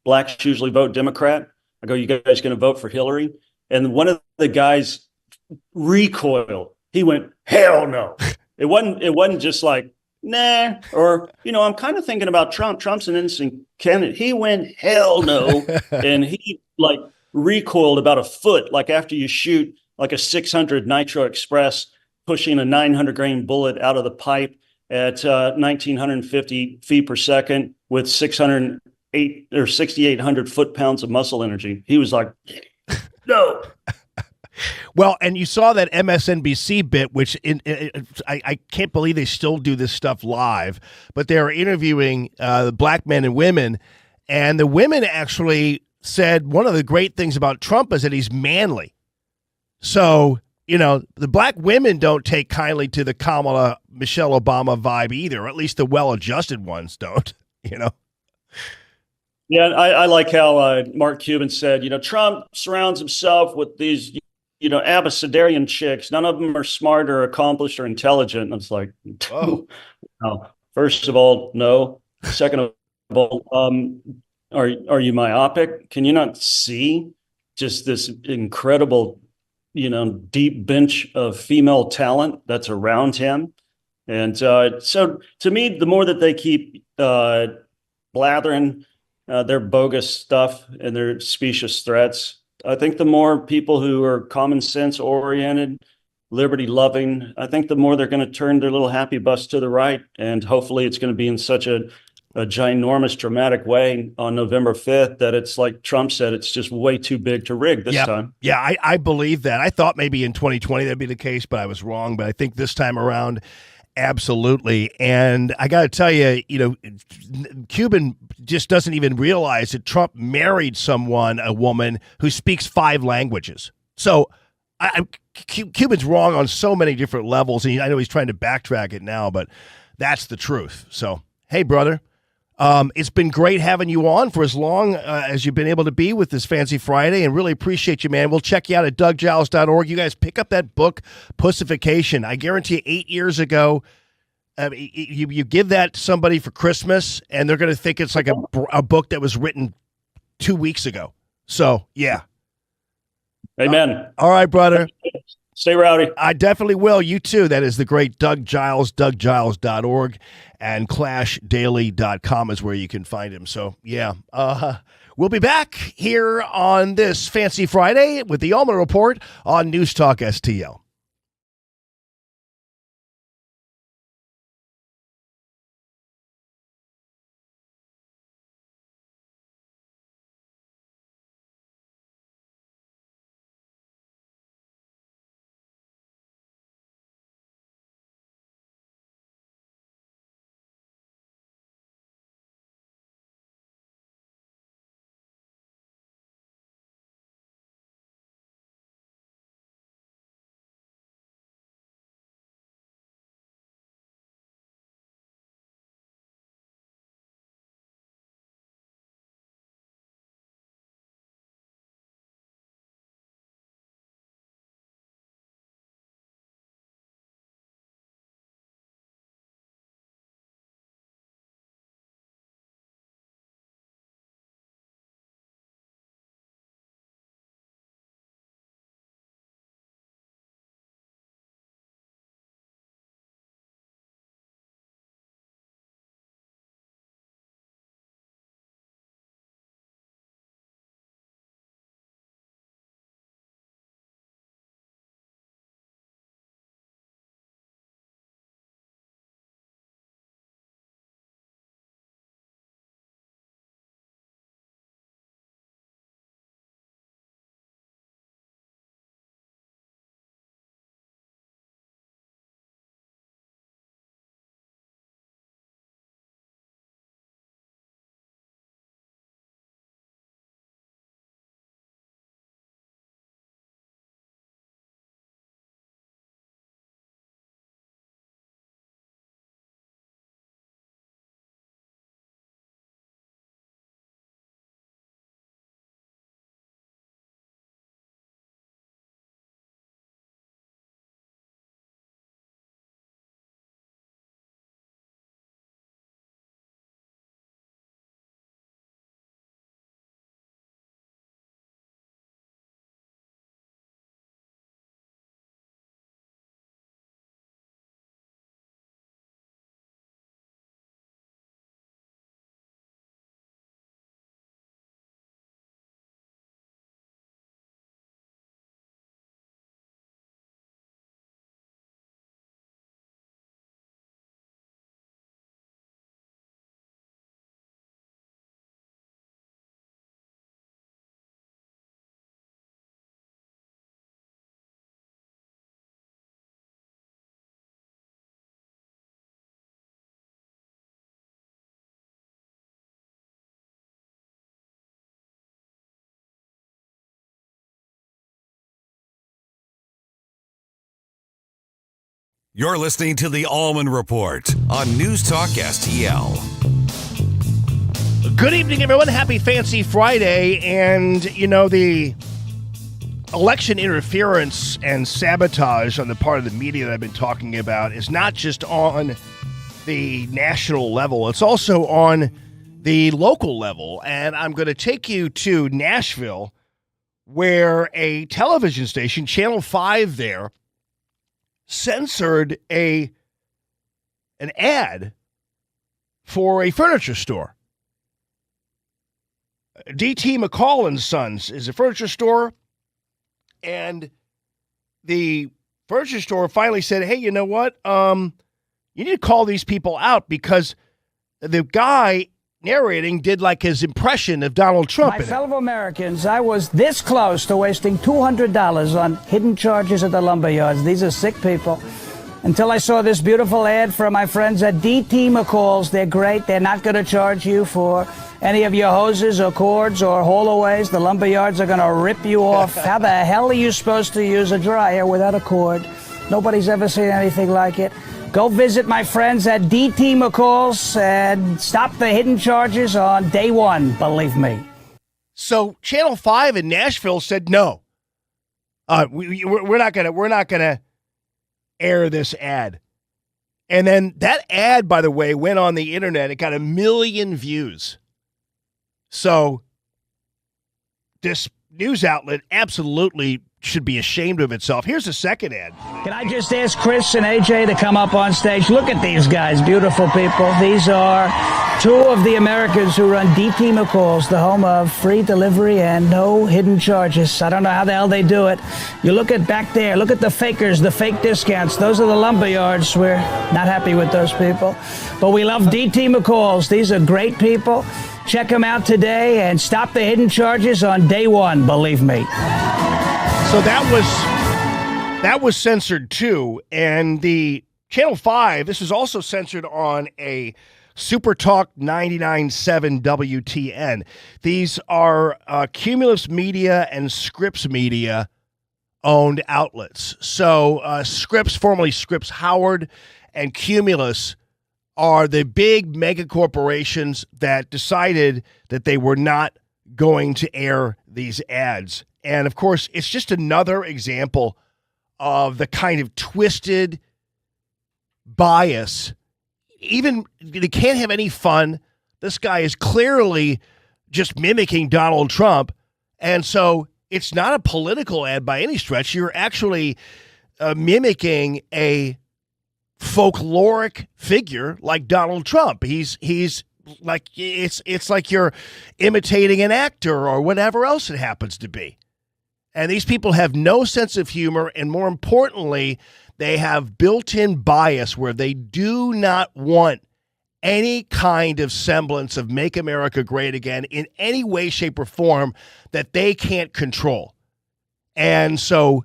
[SPEAKER 11] blacks usually vote Democrat. I go, you guys going to vote for Hillary? And one of the guys recoiled. He went, hell no. It wasn't just like, nah, or, I'm kind of thinking about Trump. Trump's an innocent candidate. He went, hell no. And he like recoiled about a foot, like after you shoot like a 600 Nitro Express, pushing a 900 grain bullet out of the pipe at 1,950 feet per second with 608 or 6,800 foot-pounds of muscle energy. He was like, no.
[SPEAKER 2] Well, and you saw that MSNBC bit, which I can't believe they still do this stuff live, but they were interviewing black men and women, and the women actually said one of the great things about Trump is that he's manly. So, the black women don't take kindly to the Kamala, Michelle Obama vibe either, or at least the well-adjusted ones don't,
[SPEAKER 11] Yeah, I like how Mark Cuban said, Trump surrounds himself with these abecedarian chicks. None of them are smart or accomplished or intelligent. And it's like,
[SPEAKER 2] whoa.
[SPEAKER 11] No. First of all, no. Second of all, are you myopic? Can you not see just this incredible, deep bench of female talent that's around him? And so to me, the more that they keep blathering their bogus stuff and their specious threats, I think the more people who are common sense oriented, liberty loving, I think the more they're going to turn their little happy bus to the right. And hopefully it's going to be in such a ginormous, dramatic way on November 5th that it's like Trump said, it's just way too big to rig this time.
[SPEAKER 2] Yeah, I believe that. I thought maybe in 2020 that'd be the case, but I was wrong. But I think this time around, absolutely. And I got to tell you, Cuban just doesn't even realize that Trump married a woman who speaks 5 languages. So Cuban's wrong on so many different levels. And I know he's trying to backtrack it now, but that's the truth. So, hey, brother, it's been great having you on for as long as you've been able to be with this Fancy Friday, and really appreciate you, man. We'll check you out at DougGiles.org. You guys pick up that book, Pussification. I guarantee you 8 years ago, you give that to somebody for Christmas, and they're going to think it's like a book that was written 2 weeks ago. So, yeah.
[SPEAKER 11] Amen.
[SPEAKER 2] All right, brother.
[SPEAKER 11] Stay rowdy.
[SPEAKER 2] I definitely will. You too. That is the great Doug Giles, DougGiles.org, and ClashDaily.com is where you can find him. So, yeah. We'll be back here on this Fancy Friday with the Allman Report on News Talk STL.
[SPEAKER 1] You're listening to the Allman Report on NewsTalkSTL.
[SPEAKER 2] Good evening, everyone. Happy Fancy Friday. And, the election interference and sabotage on the part of the media that I've been talking about is not just on the national level. It's also on the local level. And I'm going to take you to Nashville, where a television station, Channel 5 there, censored an ad for a furniture store. D.T. McCall and Sons is a furniture store, and the furniture store finally said, hey, you know what? You need to call these people out because the guy narrating did like his impression of Donald Trump.
[SPEAKER 12] My fellow Americans, I was this close to wasting $200 on hidden charges at the lumber yards. These are sick people. Until I saw this beautiful ad from my friends at DT McCall's. They're great. They're not going to charge you for any of your hoses or cords or haulaways. The lumber yards are going to rip you off. How the hell are you supposed to use a dryer without a cord? Nobody's ever seen anything like it. Go visit my friends at DT McCall's and stop the hidden charges on day one, believe me.
[SPEAKER 2] So Channel 5 in Nashville said no. We're not gonna air this ad. And then that ad, by the way, went on the internet. It got 1 million views. So this news outlet absolutely should be ashamed of itself. Here's a second ad.
[SPEAKER 12] Can I just ask Chris and AJ to come up on stage? Look at these guys, beautiful people. These are two of the Americans who run DT McCall's, the home of free delivery and no hidden charges. I don't know how the hell they do it. You look at back there, look at the fakers, the fake discounts. Those are the lumber yards. We're not happy with those people. But we love DT McCall's. These are great people. Check them out today and stop the hidden charges on day one, believe me.
[SPEAKER 2] So that was censored too, and the Channel 5, this is also censored on a Super Talk 99.7 WTN. These are Cumulus Media and Scripps Media owned outlets. So Scripps, formerly Scripps Howard, and Cumulus are the big mega corporations that decided that they were not going to air these ads. And, of course, it's just another example of the kind of twisted bias. Even they can't have any fun. This guy is clearly just mimicking Donald Trump. And so it's not a political ad by any stretch. You're actually mimicking a folkloric figure like Donald Trump. He's like it's like you're imitating an actor or whatever else it happens to be. And these people have no sense of humor, and more importantly, they have built-in bias where they do not want any kind of semblance of Make America Great Again in any way, shape, or form that they can't control. And so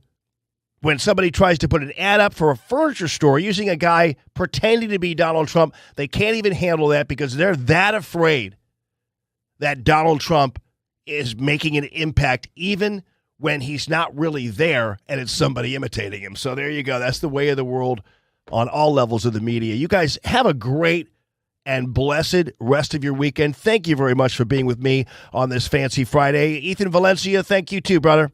[SPEAKER 2] when somebody tries to put an ad up for a furniture store using a guy pretending to be Donald Trump, they can't even handle that because they're that afraid that Donald Trump is making an impact even when he's not really there and it's somebody imitating him. So there you go. That's the way of the world on all levels of the media. You guys have a great and blessed rest of your weekend. Thank you very much for being with me on this Fancy Friday. Ethan Valencia, thank you too, brother.